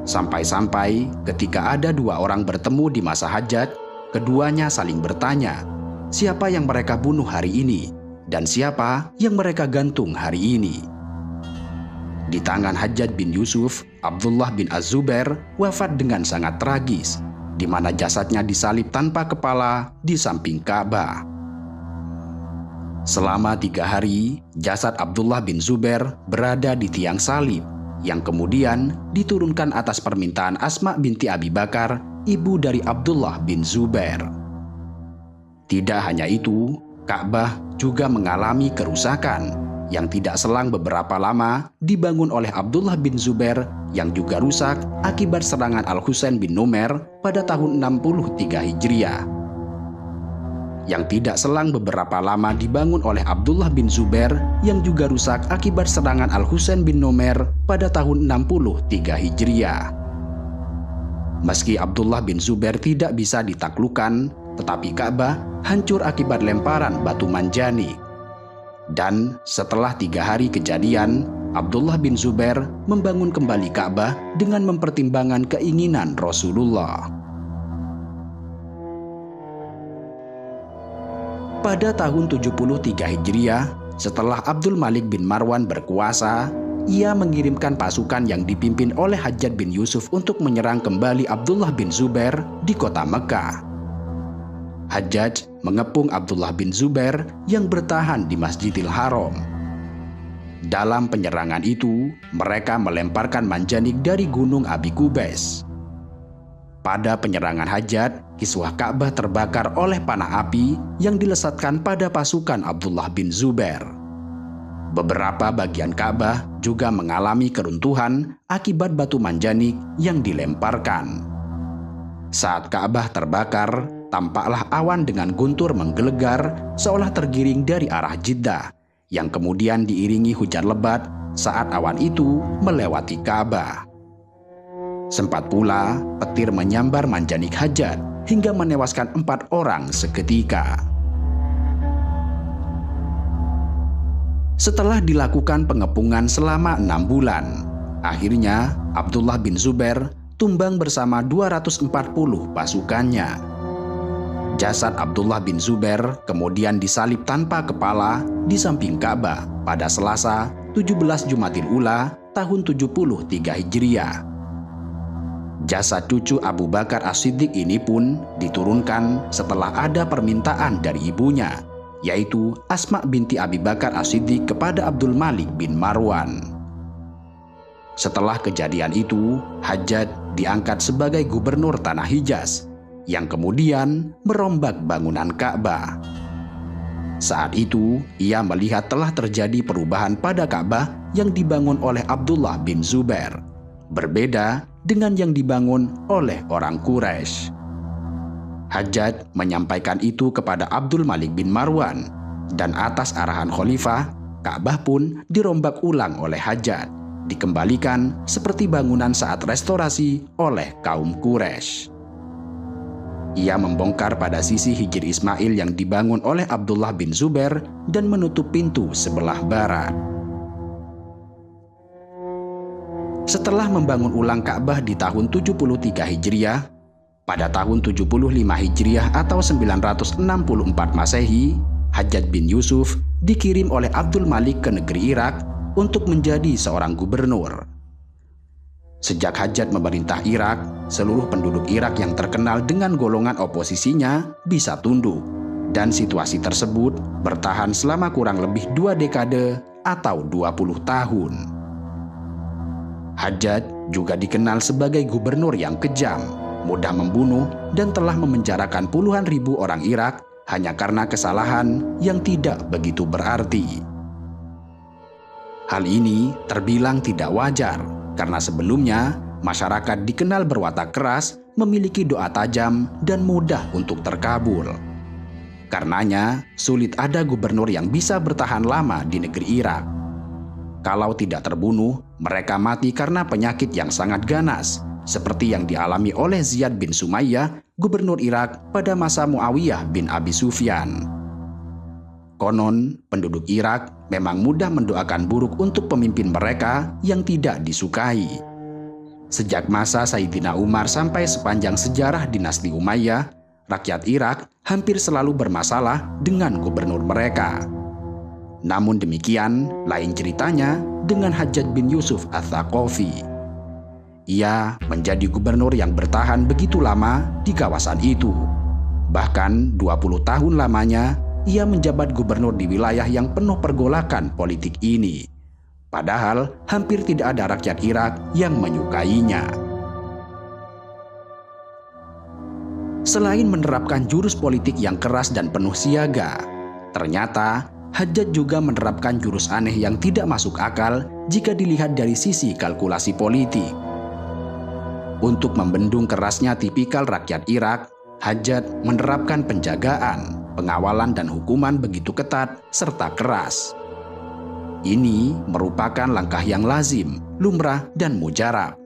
Sampai-sampai ketika ada dua orang bertemu di masa Hajjaj, keduanya saling bertanya, siapa yang mereka bunuh hari ini dan siapa yang mereka gantung hari ini. Di tangan Hajjaj bin Yusuf, Abdullah bin Az-Zubair wafat dengan sangat tragis, di mana jasadnya disalib tanpa kepala di samping Ka'bah. Selama 3 hari, jasad Abdullah bin Zubair berada di tiang salib, yang kemudian diturunkan atas permintaan Asma binti Abi Bakar, ibu dari Abdullah bin Zubair. Tidak hanya itu, Ka'bah juga mengalami kerusakan, yang tidak selang beberapa lama dibangun oleh Abdullah bin Zubair yang juga rusak akibat serangan Al-Husain bin Numair pada tahun 63 Hijriah. Yang tidak selang beberapa lama dibangun oleh Abdullah bin Zubair yang juga rusak akibat serangan Al-Husain bin Numair pada tahun 63 Hijriah. Meski Abdullah bin Zubair tidak bisa ditaklukkan, tetapi Ka'bah hancur akibat lemparan batu manjani. Dan setelah 3 hari kejadian, Abdullah bin Zubair membangun kembali Ka'bah dengan mempertimbangkan keinginan Rasulullah. Pada tahun 73 Hijriah, setelah Abdul Malik bin Marwan berkuasa, ia mengirimkan pasukan yang dipimpin oleh Hajjaj bin Yusuf untuk menyerang kembali Abdullah bin Zubair di kota Mekah. Hajjaj mengepung Abdullah bin Zubair yang bertahan di Masjidil Haram. Dalam penyerangan itu, mereka melemparkan manjanik dari gunung Abi Qubais. Pada penyerangan Hajjaj, kiswah Ka'bah terbakar oleh panah api yang dilesatkan pada pasukan Abdullah bin Zubair. Beberapa bagian Ka'bah juga mengalami keruntuhan akibat batu manjanik yang dilemparkan. Saat Ka'bah terbakar, tampaklah awan dengan guntur menggelegar seolah tergiring dari arah Jeddah, yang kemudian diiringi hujan lebat saat awan itu melewati Ka'bah. Sempat pula petir menyambar manjanik Hajjaj hingga menewaskan 4 orang seketika. Setelah dilakukan pengepungan selama 6 bulan, akhirnya Abdullah bin Zubair tumbang bersama 240 pasukannya. Jasad Abdullah bin Zubair kemudian disalib tanpa kepala di samping Ka'bah pada Selasa 17 Jumadil Ula tahun 73 Hijriah. Jasad cucu Abu Bakar As-Siddiq ini pun diturunkan setelah ada permintaan dari ibunya, yaitu Asma binti Abi Bakar As-Siddiq kepada Abdul Malik bin Marwan. Setelah kejadian itu, Hajjaj diangkat sebagai gubernur tanah Hijaz, yang kemudian merombak bangunan Ka'bah. Saat itu, ia melihat telah terjadi perubahan pada Ka'bah yang dibangun oleh Abdullah bin Zubair, berbeda dengan yang dibangun oleh orang Quraisy. Hajjaj menyampaikan itu kepada Abdul Malik bin Marwan, dan atas arahan khalifah, Ka'bah pun dirombak ulang oleh Hajjaj, dikembalikan seperti bangunan saat restorasi oleh kaum Quraisy. Ia membongkar pada sisi Hijr Ismail yang dibangun oleh Abdullah bin Zubair dan menutup pintu sebelah barat. Setelah membangun ulang Ka'bah di tahun 73 Hijriah, pada tahun 75 Hijriah atau 964 Masehi, Hajjaj bin Yusuf dikirim oleh Abdul Malik ke negeri Irak untuk menjadi seorang gubernur. Sejak Hajjaj memerintah Irak, seluruh penduduk Irak yang terkenal dengan golongan oposisinya bisa tunduk, dan situasi tersebut bertahan selama kurang lebih 2 dekade atau 20 tahun. Hajjaj juga dikenal sebagai gubernur yang kejam, mudah membunuh, dan telah memenjarakan puluhan ribu orang Irak hanya karena kesalahan yang tidak begitu berarti. Hal ini terbilang tidak wajar, karena sebelumnya masyarakat dikenal berwatak keras, memiliki doa tajam, dan mudah untuk terkabul. Karenanya, sulit ada gubernur yang bisa bertahan lama di negeri Irak. Kalau tidak terbunuh, mereka mati karena penyakit yang sangat ganas, seperti yang dialami oleh Ziyad bin Sumayyah, gubernur Irak pada masa Muawiyah bin Abi Sufyan. Konon, penduduk Irak memang mudah mendoakan buruk untuk pemimpin mereka yang tidak disukai. Sejak masa Sayyidina Umar sampai sepanjang sejarah dinasti Umayyah, rakyat Irak hampir selalu bermasalah dengan gubernur mereka. Namun demikian, lain ceritanya dengan Hajjaj bin Yusuf Ats-Tsaqafi. Ia menjadi gubernur yang bertahan begitu lama di kawasan itu. Bahkan 20 tahun lamanya, ia menjabat gubernur di wilayah yang penuh pergolakan politik ini. Padahal hampir tidak ada rakyat Irak yang menyukainya. Selain menerapkan jurus politik yang keras dan penuh siaga, ternyata Hajjaj juga menerapkan jurus aneh yang tidak masuk akal jika dilihat dari sisi kalkulasi politik. Untuk membendung kerasnya tipikal rakyat Irak, Hajjaj menerapkan penjagaan, pengawalan dan hukuman begitu ketat serta keras. Ini merupakan langkah yang lazim, lumrah dan mujarab.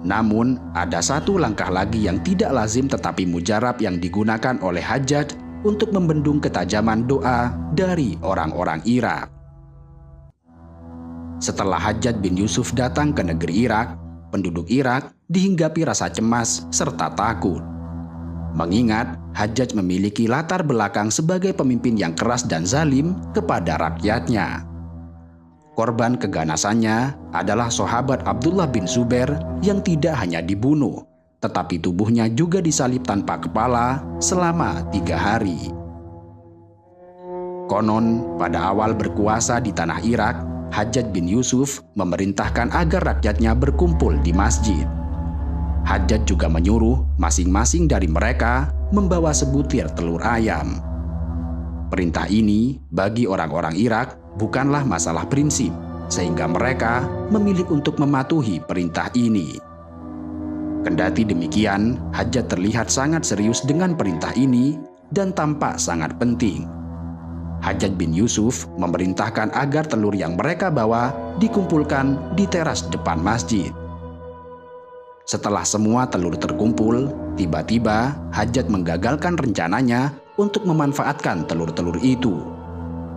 Namun, ada satu langkah lagi yang tidak lazim tetapi mujarab yang digunakan oleh Hajjaj untuk membendung ketajaman doa dari orang-orang Irak. Setelah Hajjaj bin Yusuf datang ke negeri Irak, penduduk Irak dihinggapi rasa cemas serta takut. Mengingat Hajjaj memiliki latar belakang sebagai pemimpin yang keras dan zalim kepada rakyatnya. Korban keganasannya adalah sahabat Abdullah bin Zubair yang tidak hanya dibunuh, tetapi tubuhnya juga disalib tanpa kepala selama 3 hari. Konon, pada awal berkuasa di tanah Irak, Hajjaj bin Yusuf memerintahkan agar rakyatnya berkumpul di masjid. Hajjaj juga menyuruh masing-masing dari mereka membawa sebutir telur ayam. Perintah ini bagi orang-orang Irak bukanlah masalah prinsip, sehingga mereka memilih untuk mematuhi perintah ini. Kendati demikian, Hajjaj terlihat sangat serius dengan perintah ini dan tampak sangat penting. Hajjaj bin Yusuf memerintahkan agar telur yang mereka bawa dikumpulkan di teras depan masjid. Setelah semua telur terkumpul, tiba-tiba Hajjaj menggagalkan rencananya untuk memanfaatkan telur-telur itu.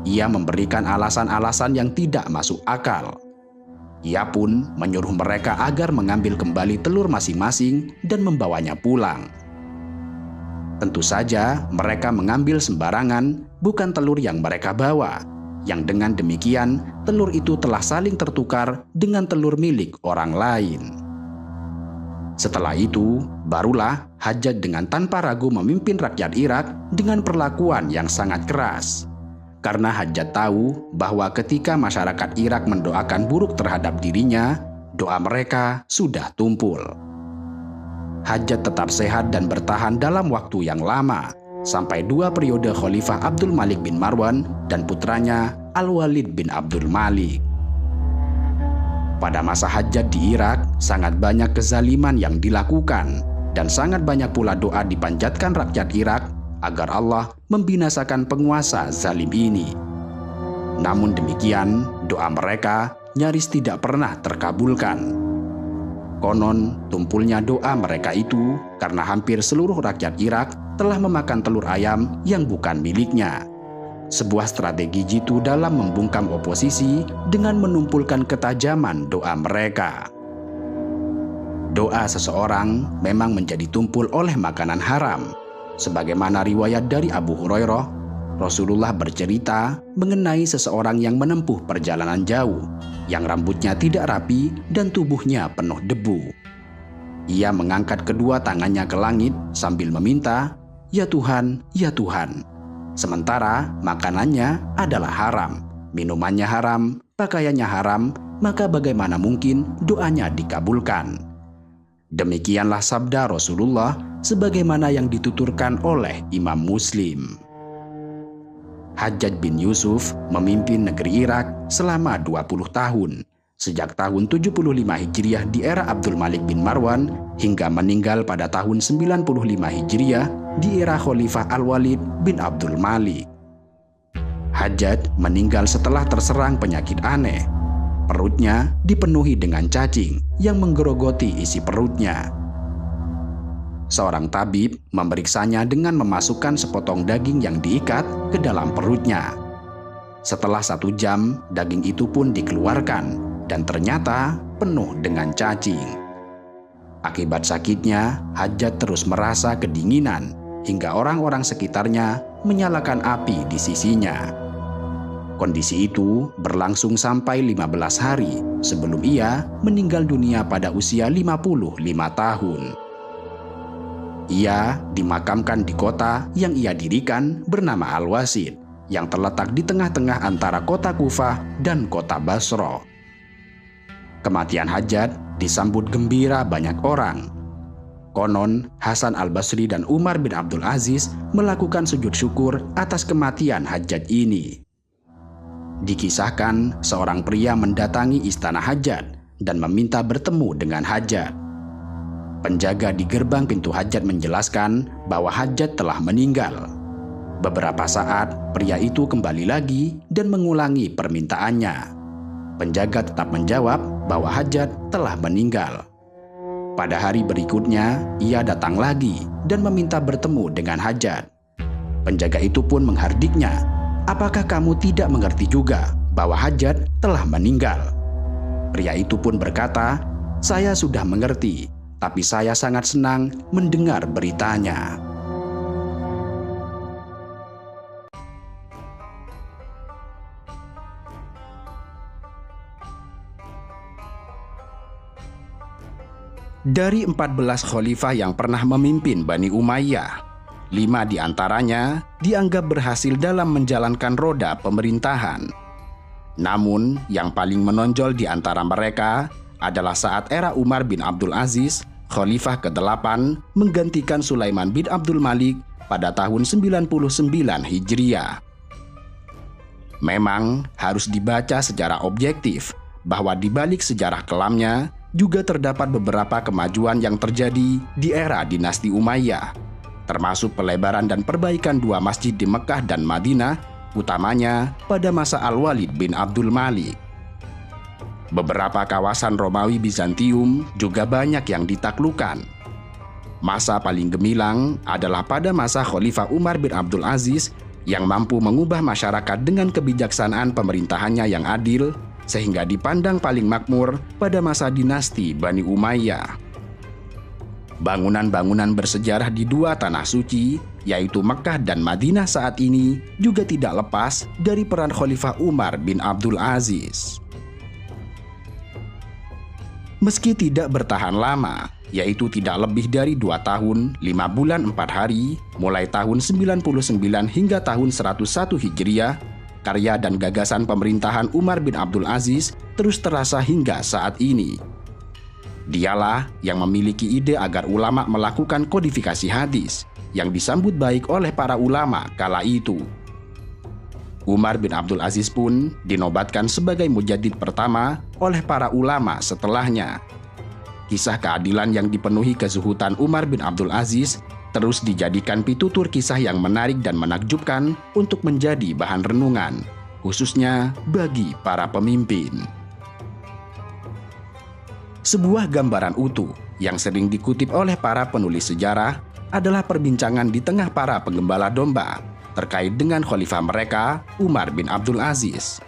Ia memberikan alasan-alasan yang tidak masuk akal. Ia pun menyuruh mereka agar mengambil kembali telur masing-masing dan membawanya pulang. Tentu saja mereka mengambil sembarangan, bukan telur yang mereka bawa, yang dengan demikian telur itu telah saling tertukar dengan telur milik orang lain. Setelah itu, barulah Hajjaj dengan tanpa ragu memimpin rakyat Irak dengan perlakuan yang sangat keras. Karena Hajjaj tahu bahwa ketika masyarakat Irak mendoakan buruk terhadap dirinya, doa mereka sudah tumpul. Hajjaj tetap sehat dan bertahan dalam waktu yang lama, sampai 2 periode Khalifah Abdul Malik bin Marwan dan putranya Al-Walid bin Abdul Malik. Pada masa Hajjaj di Irak, sangat banyak kezaliman yang dilakukan, dan sangat banyak pula doa dipanjatkan rakyat Irak agar Allah membinasakan penguasa zalim ini. Namun demikian, doa mereka nyaris tidak pernah terkabulkan. Konon, tumpulnya doa mereka itu karena hampir seluruh rakyat Irak telah memakan telur ayam yang bukan miliknya. Sebuah strategi jitu dalam membungkam oposisi dengan menumpulkan ketajaman doa mereka. Doa seseorang memang menjadi tumpul oleh makanan haram. Sebagaimana riwayat dari Abu Hurairah, Rasulullah bercerita mengenai seseorang yang menempuh perjalanan jauh, yang rambutnya tidak rapi dan tubuhnya penuh debu. Ia mengangkat kedua tangannya ke langit sambil meminta, "Ya Tuhan, ya Tuhan." Sementara makanannya adalah haram, minumannya haram, pakaiannya haram, maka bagaimana mungkin doanya dikabulkan? Demikianlah sabda Rasulullah sebagaimana yang dituturkan oleh Imam Muslim. Hajjaj bin Yusuf memimpin negeri Irak selama 20 tahun, sejak tahun 75 Hijriah di era Abdul Malik bin Marwan hingga meninggal pada tahun 95 Hijriah di era Khalifah Al-Walid bin Abdul Malik. Hajjaj meninggal setelah terserang penyakit aneh. Perutnya dipenuhi dengan cacing yang menggerogoti isi perutnya. Seorang tabib memeriksanya dengan memasukkan sepotong daging yang diikat ke dalam perutnya. Setelah 1 jam, daging itu pun dikeluarkan dan ternyata penuh dengan cacing. Akibat sakitnya, Hajjaj terus merasa kedinginan hingga orang-orang sekitarnya menyalakan api di sisinya. Kondisi itu berlangsung sampai 15 hari sebelum ia meninggal dunia pada usia 55 tahun. Ia dimakamkan di kota yang ia dirikan bernama Al-Wasid, yang terletak di tengah-tengah antara kota Kufah dan kota Basra. Kematian Hajjaj disambut gembira banyak orang. Konon, Hasan al-Basri dan Umar bin Abdul Aziz melakukan sujud syukur atas kematian Hajjaj ini. Dikisahkan, seorang pria mendatangi istana Hajjaj dan meminta bertemu dengan Hajjaj. Penjaga di gerbang pintu Hajjaj menjelaskan bahwa Hajjaj telah meninggal. Beberapa saat, pria itu kembali lagi dan mengulangi permintaannya. Penjaga tetap menjawab bahwa Hajjaj telah meninggal. Pada hari berikutnya, ia datang lagi dan meminta bertemu dengan Hajjaj. Penjaga itu pun menghardiknya, "Apakah kamu tidak mengerti juga bahwa Hajjaj telah meninggal?" Pria itu pun berkata, "Saya sudah mengerti, tapi saya sangat senang mendengar beritanya." Dari 14 khalifah yang pernah memimpin Bani Umayyah, 5 di antaranya dianggap berhasil dalam menjalankan roda pemerintahan. Namun, yang paling menonjol di antara mereka adalah saat era Umar bin Abdul Aziz, Khalifah ke-8, menggantikan Sulaiman bin Abdul Malik pada tahun 99 Hijriah. Memang harus dibaca secara objektif bahwa di balik sejarah kelamnya juga terdapat beberapa kemajuan yang terjadi di era dinasti Umayyah, termasuk pelebaran dan perbaikan 2 masjid di Mekah dan Madinah, utamanya pada masa Al-Walid bin Abdul Malik. Beberapa kawasan Romawi Bizantium juga banyak yang ditaklukkan. Masa paling gemilang adalah pada masa Khalifah Umar bin Abdul Aziz yang mampu mengubah masyarakat dengan kebijaksanaan pemerintahannya yang adil, sehingga dipandang paling makmur pada masa dinasti Bani Umayyah. Bangunan-bangunan bersejarah di 2 tanah suci, yaitu Mekah dan Madinah saat ini, juga tidak lepas dari peran Khalifah Umar bin Abdul Aziz. Meski tidak bertahan lama, yaitu tidak lebih dari 2 tahun, 5 bulan 4 hari, mulai tahun 99 hingga tahun 101 Hijriah, karya dan gagasan pemerintahan Umar bin Abdul Aziz terus terasa hingga saat ini. Dialah yang memiliki ide agar ulama melakukan kodifikasi hadis, yang disambut baik oleh para ulama kala itu. Umar bin Abdul Aziz pun dinobatkan sebagai mujaddid pertama oleh para ulama setelahnya. Kisah keadilan yang dipenuhi kezuhudan Umar bin Abdul Aziz terus dijadikan pitutur kisah yang menarik dan menakjubkan untuk menjadi bahan renungan, khususnya bagi para pemimpin. Sebuah gambaran utuh yang sering dikutip oleh para penulis sejarah adalah perbincangan di tengah para penggembala domba terkait dengan khalifah mereka, Umar bin Abdul Aziz.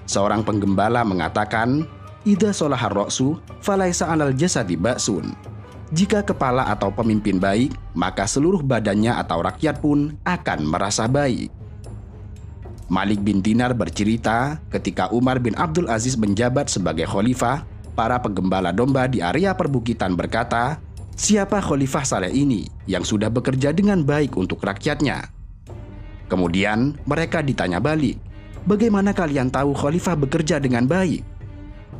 Seorang penggembala mengatakan, "Idza sholahar ra'su falaisa 'alal jasadi ba'sun." Jika kepala atau pemimpin baik, maka seluruh badannya atau rakyat pun akan merasa baik. Malik bin Dinar bercerita, ketika Umar bin Abdul Aziz menjabat sebagai khalifah, para penggembala domba di area perbukitan berkata, "Siapa khalifah saleh ini yang sudah bekerja dengan baik untuk rakyatnya?" Kemudian mereka ditanya balik, "Bagaimana kalian tahu khalifah bekerja dengan baik?"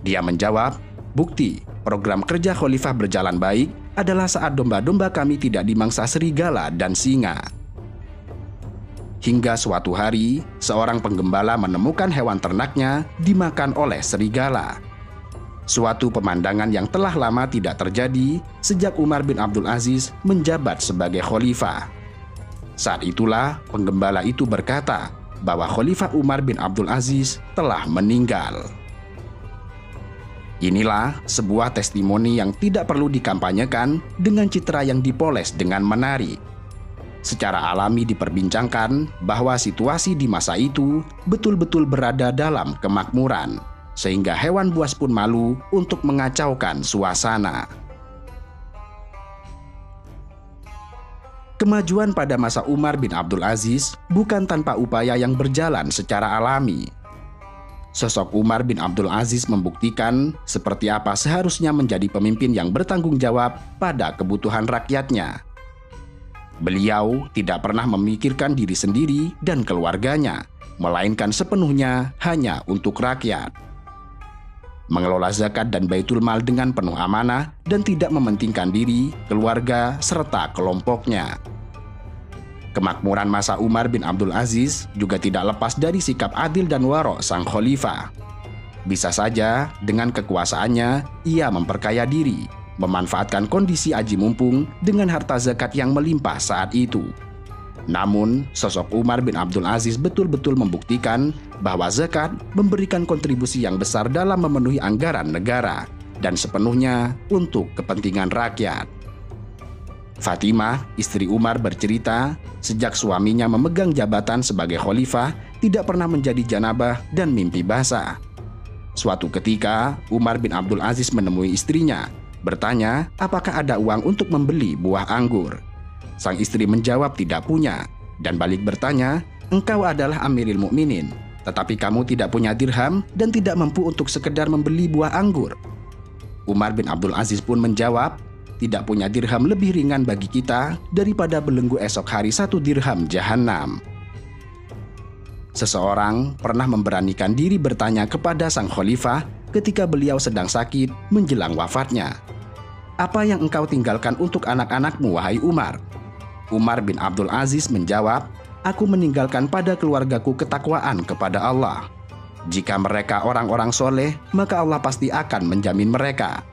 Dia menjawab, "Bukti program kerja khalifah berjalan baik adalah saat domba-domba kami tidak dimangsa serigala dan singa." Hingga suatu hari, seorang penggembala menemukan hewan ternaknya dimakan oleh serigala. Suatu pemandangan yang telah lama tidak terjadi sejak Umar bin Abdul Aziz menjabat sebagai khalifah. Saat itulah penggembala itu berkata bahwa Khalifah Umar bin Abdul Aziz telah meninggal. Inilah sebuah testimoni yang tidak perlu dikampanyekan dengan citra yang dipoles dengan menarik. Secara alami diperbincangkan bahwa situasi di masa itu betul-betul berada dalam kemakmuran, sehingga hewan buas pun malu untuk mengacaukan suasana. Kemajuan pada masa Umar bin Abdul Aziz bukan tanpa upaya yang berjalan secara alami. Sosok Umar bin Abdul Aziz membuktikan seperti apa seharusnya menjadi pemimpin yang bertanggung jawab pada kebutuhan rakyatnya. Beliau tidak pernah memikirkan diri sendiri dan keluarganya, melainkan sepenuhnya hanya untuk rakyat. Mengelola zakat dan baitul mal dengan penuh amanah dan tidak mementingkan diri, keluarga, serta kelompoknya. Kemakmuran masa Umar bin Abdul Aziz juga tidak lepas dari sikap adil dan waro' sang khalifah. Bisa saja dengan kekuasaannya, ia memperkaya diri, memanfaatkan kondisi aji mumpung dengan harta zakat yang melimpah saat itu. Namun, sosok Umar bin Abdul Aziz betul-betul membuktikan bahwa zakat memberikan kontribusi yang besar dalam memenuhi anggaran negara dan sepenuhnya untuk kepentingan rakyat. Fatimah, istri Umar bercerita, sejak suaminya memegang jabatan sebagai khalifah, tidak pernah menjadi janabah dan mimpi basah. Suatu ketika, Umar bin Abdul Aziz menemui istrinya, bertanya apakah ada uang untuk membeli buah anggur. Sang istri menjawab tidak punya, dan balik bertanya, "Engkau adalah Amiril Mukminin, tetapi kamu tidak punya dirham dan tidak mampu untuk sekedar membeli buah anggur." Umar bin Abdul Aziz pun menjawab, "Tidak punya dirham lebih ringan bagi kita daripada belenggu esok hari 1 dirham jahanam." Seseorang pernah memberanikan diri bertanya kepada sang khalifah ketika beliau sedang sakit menjelang wafatnya, "Apa yang engkau tinggalkan untuk anak-anakmu, wahai Umar?" Umar bin Abdul Aziz menjawab, "Aku meninggalkan pada keluargaku ketakwaan kepada Allah. Jika mereka orang-orang soleh, maka Allah pasti akan menjamin mereka.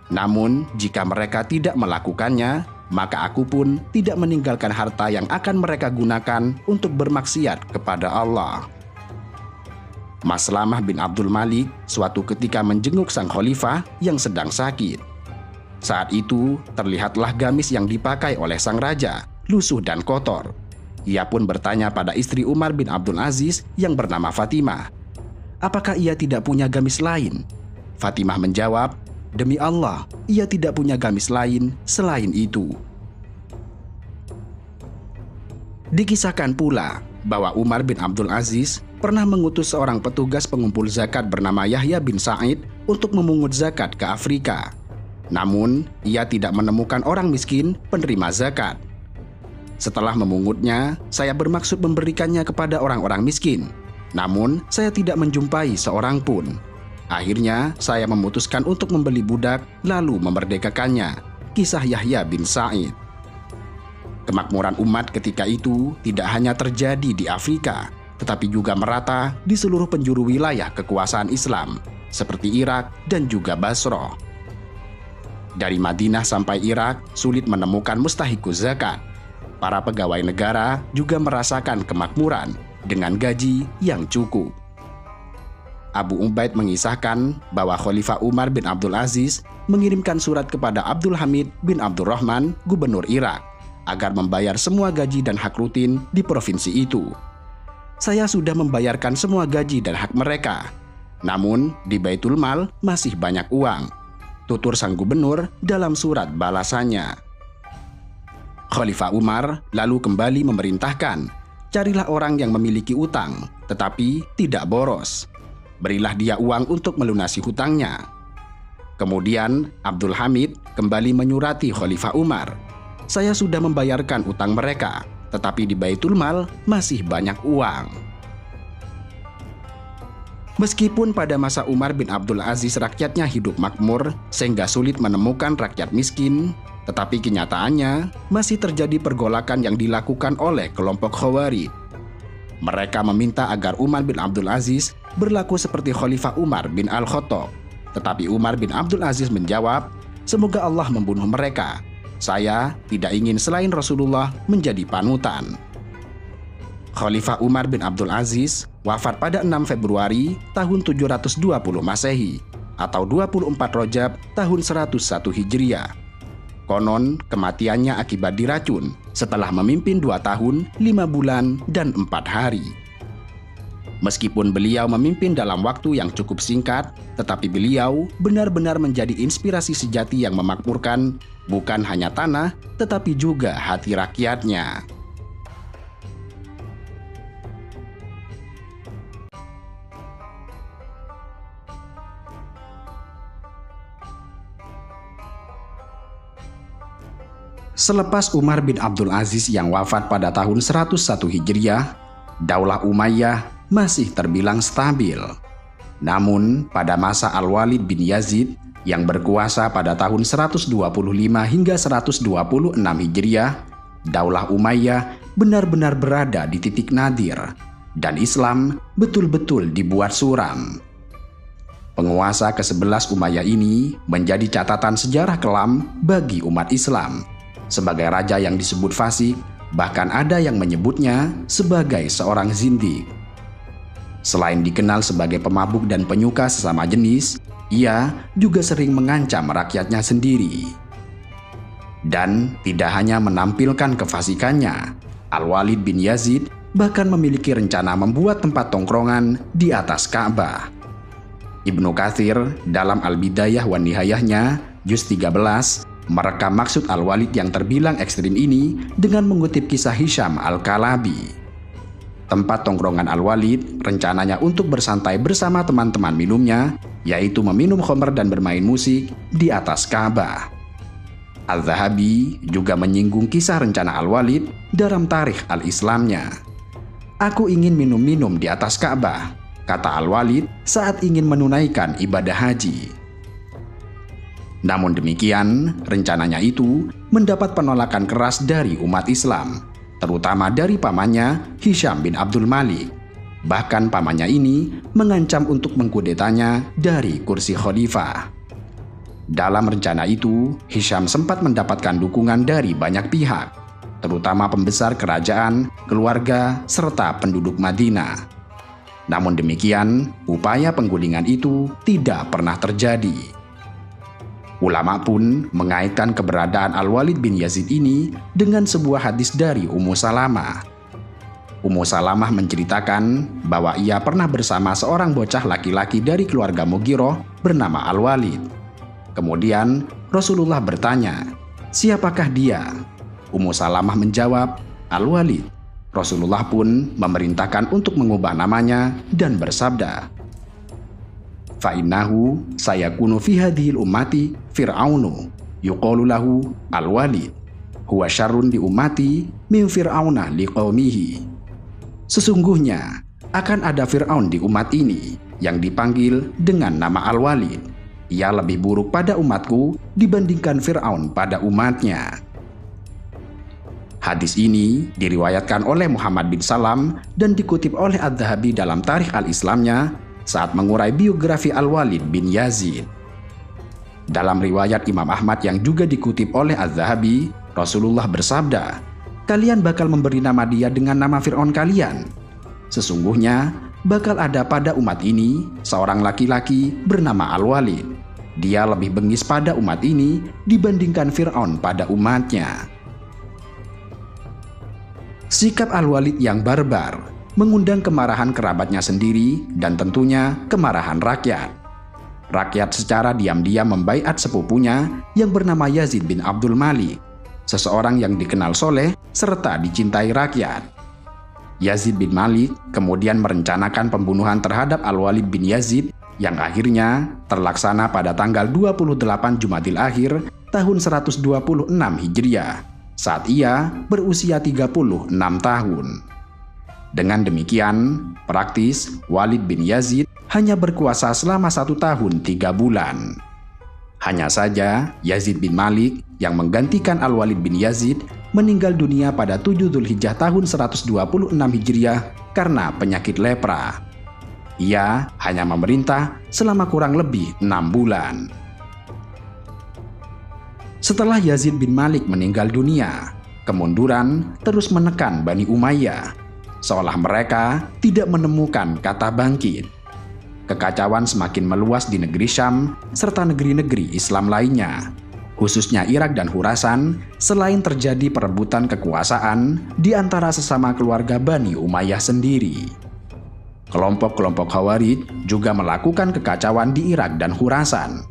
Namun, jika mereka tidak melakukannya, maka aku pun tidak meninggalkan harta yang akan mereka gunakan untuk bermaksiat kepada Allah." Maslamah bin Abdul Malik suatu ketika menjenguk sang khalifah yang sedang sakit. Saat itu, terlihatlah gamis yang dipakai oleh sang raja, lusuh dan kotor. Ia pun bertanya pada istri Umar bin Abdul Aziz yang bernama Fatimah, apakah ia tidak punya gamis lain? Fatimah menjawab, "Demi Allah, ia tidak punya gamis lain selain itu." Dikisahkan pula bahwa Umar bin Abdul Aziz pernah mengutus seorang petugas pengumpul zakat bernama Yahya bin Sa'id untuk memungut zakat ke Afrika. Namun, ia tidak menemukan orang miskin penerima zakat. Setelah memungutnya, saya bermaksud memberikannya kepada orang-orang miskin. Namun, saya tidak menjumpai seorang pun. Akhirnya, saya memutuskan untuk membeli budak lalu memerdekakannya. Kisah Yahya bin Sa'id. Kemakmuran umat ketika itu tidak hanya terjadi di Afrika, tetapi juga merata di seluruh penjuru wilayah kekuasaan Islam, seperti Irak dan juga Basrah. Dari Madinah sampai Irak, sulit menemukan mustahikus zakat. Para pegawai negara juga merasakan kemakmuran dengan gaji yang cukup. Abu Ubaid mengisahkan bahwa Khalifah Umar bin Abdul Aziz mengirimkan surat kepada Abdul Hamid bin Abdurrahman, gubernur Irak, agar membayar semua gaji dan hak rutin di provinsi itu. Saya sudah membayarkan semua gaji dan hak mereka. Namun, di Baitul Mal masih banyak uang, tutur sang gubernur dalam surat balasannya. Khalifah Umar lalu kembali memerintahkan, carilah orang yang memiliki utang, tetapi tidak boros. Berilah dia uang untuk melunasi hutangnya. Kemudian, Abdul Hamid kembali menyurati Khalifah Umar. Saya sudah membayarkan utang mereka, tetapi di Baitul Mal masih banyak uang. Meskipun pada masa Umar bin Abdul Aziz rakyatnya hidup makmur sehingga sulit menemukan rakyat miskin, tetapi kenyataannya masih terjadi pergolakan yang dilakukan oleh kelompok Khawarij. Mereka meminta agar Umar bin Abdul Aziz berlaku seperti Khalifah Umar bin Al-Khattab. Tetapi Umar bin Abdul Aziz menjawab, "Semoga Allah membunuh mereka. Saya tidak ingin selain Rasulullah menjadi panutan." Khalifah Umar bin Abdul Aziz wafat pada 6 Februari tahun 720 Masehi atau 24 Rajab tahun 101 Hijriah. Konon kematiannya akibat diracun setelah memimpin 2 tahun, 5 bulan, dan 4 hari. Meskipun beliau memimpin dalam waktu yang cukup singkat, tetapi beliau benar-benar menjadi inspirasi sejati yang memakmurkan bukan hanya tanah, tetapi juga hati rakyatnya. Selepas Umar bin Abdul Aziz yang wafat pada tahun 101 Hijriah, Daulah Umayyah masih terbilang stabil. Namun, pada masa Al-Walid bin Yazid yang berkuasa pada tahun 125 hingga 126 Hijriah, Daulah Umayyah benar-benar berada di titik nadir, dan Islam betul-betul dibuat suram. Penguasa ke-11 Umayyah ini menjadi catatan sejarah kelam bagi umat Islam. Sebagai raja yang disebut fasik, bahkan ada yang menyebutnya sebagai seorang zindik. Selain dikenal sebagai pemabuk dan penyuka sesama jenis, ia juga sering mengancam rakyatnya sendiri. Dan tidak hanya menampilkan kefasikannya, Al-Walid bin Yazid bahkan memiliki rencana membuat tempat tongkrongan di atas Ka'bah. Ibnu Katsir dalam Al-Bidayah wa Nihayahnya, juz 13, merekam maksud Al-Walid yang terbilang ekstrim ini dengan mengutip kisah Hisham Al-Kalabi. Tempat tongkrongan Al-Walid rencananya untuk bersantai bersama teman-teman minumnya, yaitu meminum khamr dan bermain musik di atas Ka'bah. Al-Zahabi juga menyinggung kisah rencana Al-Walid dalam Tarikh Al-Islamnya. "Aku ingin minum-minum di atas Ka'bah," kata Al-Walid saat ingin menunaikan ibadah haji. Namun demikian, rencananya itu mendapat penolakan keras dari umat Islam, terutama dari pamannya Hisham bin Abdul Malik. Bahkan pamannya ini mengancam untuk mengkudetanya dari kursi khalifah. Dalam rencana itu, Hisham sempat mendapatkan dukungan dari banyak pihak, terutama pembesar kerajaan, keluarga, serta penduduk Madinah. Namun demikian, upaya penggulingan itu tidak pernah terjadi. Ulama pun mengaitkan keberadaan Al-Walid bin Yazid ini dengan sebuah hadis dari Ummu Salamah. Ummu Salamah menceritakan bahwa ia pernah bersama seorang bocah laki-laki dari keluarga Mughirah bernama Al-Walid. Kemudian Rasulullah bertanya, "Siapakah dia?" Ummu Salamah menjawab, "Al-Walid." Rasulullah pun memerintahkan untuk mengubah namanya dan bersabda, Fa'innahu sayakunu fi hadhil ummati fir'aunu yuqalu lahu al-Walid huwa syarrun li ummati min fir'auna liqaumihi. Sesungguhnya akan ada Fir'aun di umat ini yang dipanggil dengan nama Al-Walid. Ia lebih buruk pada umatku dibandingkan Fir'aun pada umatnya. Hadis ini diriwayatkan oleh Muhammad bin Salam dan dikutip oleh Adz-Dzahabi dalam Tarikh al-Islamnya saat mengurai biografi Al-Walid bin Yazid. Dalam riwayat Imam Ahmad yang juga dikutip oleh Adz-Dzahabi, Rasulullah bersabda, "Kalian bakal memberi nama dia dengan nama Fir'aun kalian. Sesungguhnya bakal ada pada umat ini seorang laki-laki bernama Al-Walid. Dia lebih bengis pada umat ini dibandingkan Fir'aun pada umatnya." Sikap Al-Walid yang barbar mengundang kemarahan kerabatnya sendiri dan tentunya kemarahan rakyat. Rakyat secara diam-diam membaiat sepupunya yang bernama Yazid bin Abdul Malik, seseorang yang dikenal soleh serta dicintai rakyat. Yazid bin Malik kemudian merencanakan pembunuhan terhadap Al-Walid bin Yazid yang akhirnya terlaksana pada tanggal 28 Jumadil Akhir tahun 126 Hijriah saat ia berusia 36 tahun. Dengan demikian, praktis Walid bin Yazid hanya berkuasa selama 1 tahun 3 bulan. Hanya saja Yazid bin Malik yang menggantikan Al-Walid bin Yazid meninggal dunia pada 7 Dzulhijjah tahun 126 Hijriah karena penyakit lepra. Ia hanya memerintah selama kurang lebih 6 bulan. Setelah Yazid bin Malik meninggal dunia, kemunduran terus menekan Bani Umayyah, seolah mereka tidak menemukan kata bangkit. Kekacauan semakin meluas di negeri Syam serta negeri-negeri Islam lainnya, khususnya Irak dan Khurasan, selain terjadi perebutan kekuasaan di antara sesama keluarga Bani Umayyah sendiri. Kelompok-kelompok Khawarij juga melakukan kekacauan di Irak dan Khurasan.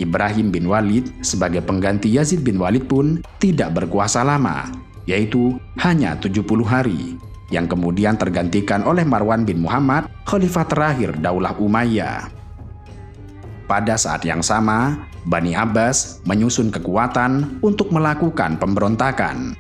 Ibrahim bin Walid sebagai pengganti Yazid bin Walid pun tidak berkuasa lama, yaitu hanya 70 hari, yang kemudian tergantikan oleh Marwan bin Muhammad, khalifah terakhir Daulah Umayyah. Pada saat yang sama, Bani Abbas menyusun kekuatan untuk melakukan pemberontakan.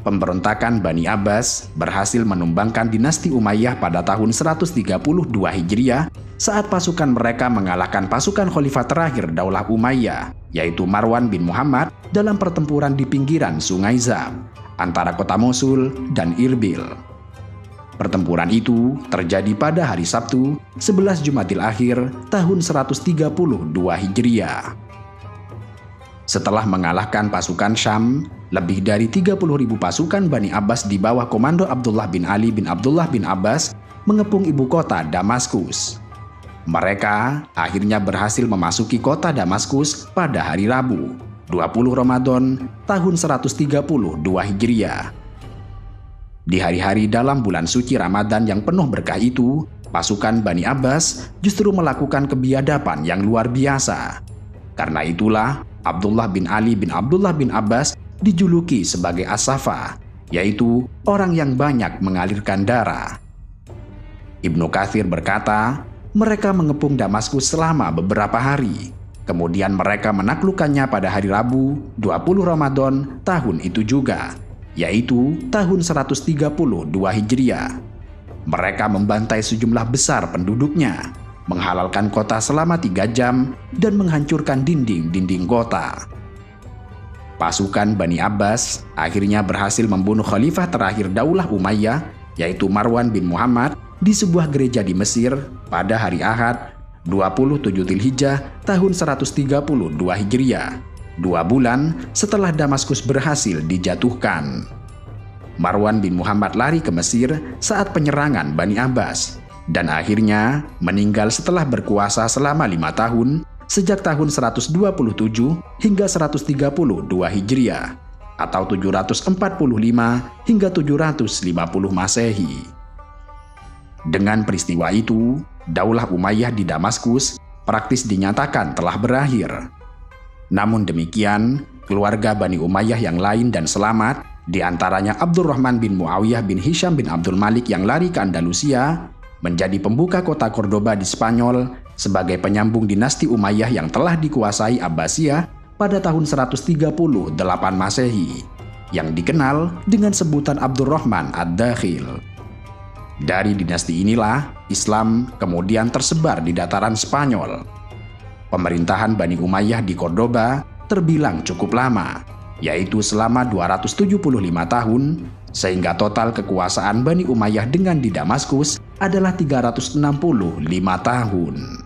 Pemberontakan Bani Abbas berhasil menumbangkan dinasti Umayyah pada tahun 132 Hijriah saat pasukan mereka mengalahkan pasukan khalifah terakhir Daulah Umayyah, yaitu Marwan bin Muhammad dalam pertempuran di pinggiran Sungai Zab antara kota Mosul dan Irbil. Pertempuran itu terjadi pada hari Sabtu 11 Jumadil Akhir tahun 132 Hijriah. Setelah mengalahkan pasukan Syam, lebih dari 30.000 pasukan Bani Abbas di bawah komando Abdullah bin Ali bin Abdullah bin Abbas mengepung ibu kota Damaskus. Mereka akhirnya berhasil memasuki kota Damaskus pada hari Rabu, 20 Ramadan tahun 132 Hijriah. Di hari-hari dalam bulan suci Ramadan yang penuh berkah itu, pasukan Bani Abbas justru melakukan kebiadaban yang luar biasa. Karena itulah Abdullah bin Ali bin Abdullah bin Abbas dijuluki sebagai As-Safa, yaitu orang yang banyak mengalirkan darah. Ibnu Katsir berkata, mereka mengepung Damaskus selama beberapa hari. Kemudian mereka menaklukkannya pada hari Rabu, 20 Ramadan tahun itu juga, yaitu tahun 132 Hijriah. Mereka membantai sejumlah besar penduduknya, menghalalkan kota selama 3 jam, dan menghancurkan dinding-dinding kota. Pasukan Bani Abbas akhirnya berhasil membunuh khalifah terakhir Daulah Umayyah, yaitu Marwan bin Muhammad, di sebuah gereja di Mesir pada hari Ahad, 27 Dzulhijjah tahun 132 Hijriah, 2 bulan setelah Damaskus berhasil dijatuhkan. Marwan bin Muhammad lari ke Mesir saat penyerangan Bani Abbas, dan akhirnya meninggal setelah berkuasa selama 5 tahun, sejak tahun 127 hingga 132 Hijriah, atau 745 hingga 750 Masehi. Dengan peristiwa itu, Daulah Umayyah di Damaskus praktis dinyatakan telah berakhir. Namun demikian, keluarga Bani Umayyah yang lain dan selamat, di antaranya Abdurrahman bin Muawiyah bin Hisham bin Abdul Malik yang lari ke Andalusia, menjadi pembuka kota Cordoba di Spanyol, sebagai penyambung dinasti Umayyah yang telah dikuasai Abbasiyah pada tahun 138 Masehi, yang dikenal dengan sebutan Abdurrahman Ad-Dakhil. Dari dinasti inilah Islam kemudian tersebar di dataran Spanyol. Pemerintahan Bani Umayyah di Cordoba terbilang cukup lama, yaitu selama 275 tahun, sehingga total kekuasaan Bani Umayyah dengan di Damaskus adalah 365 tahun.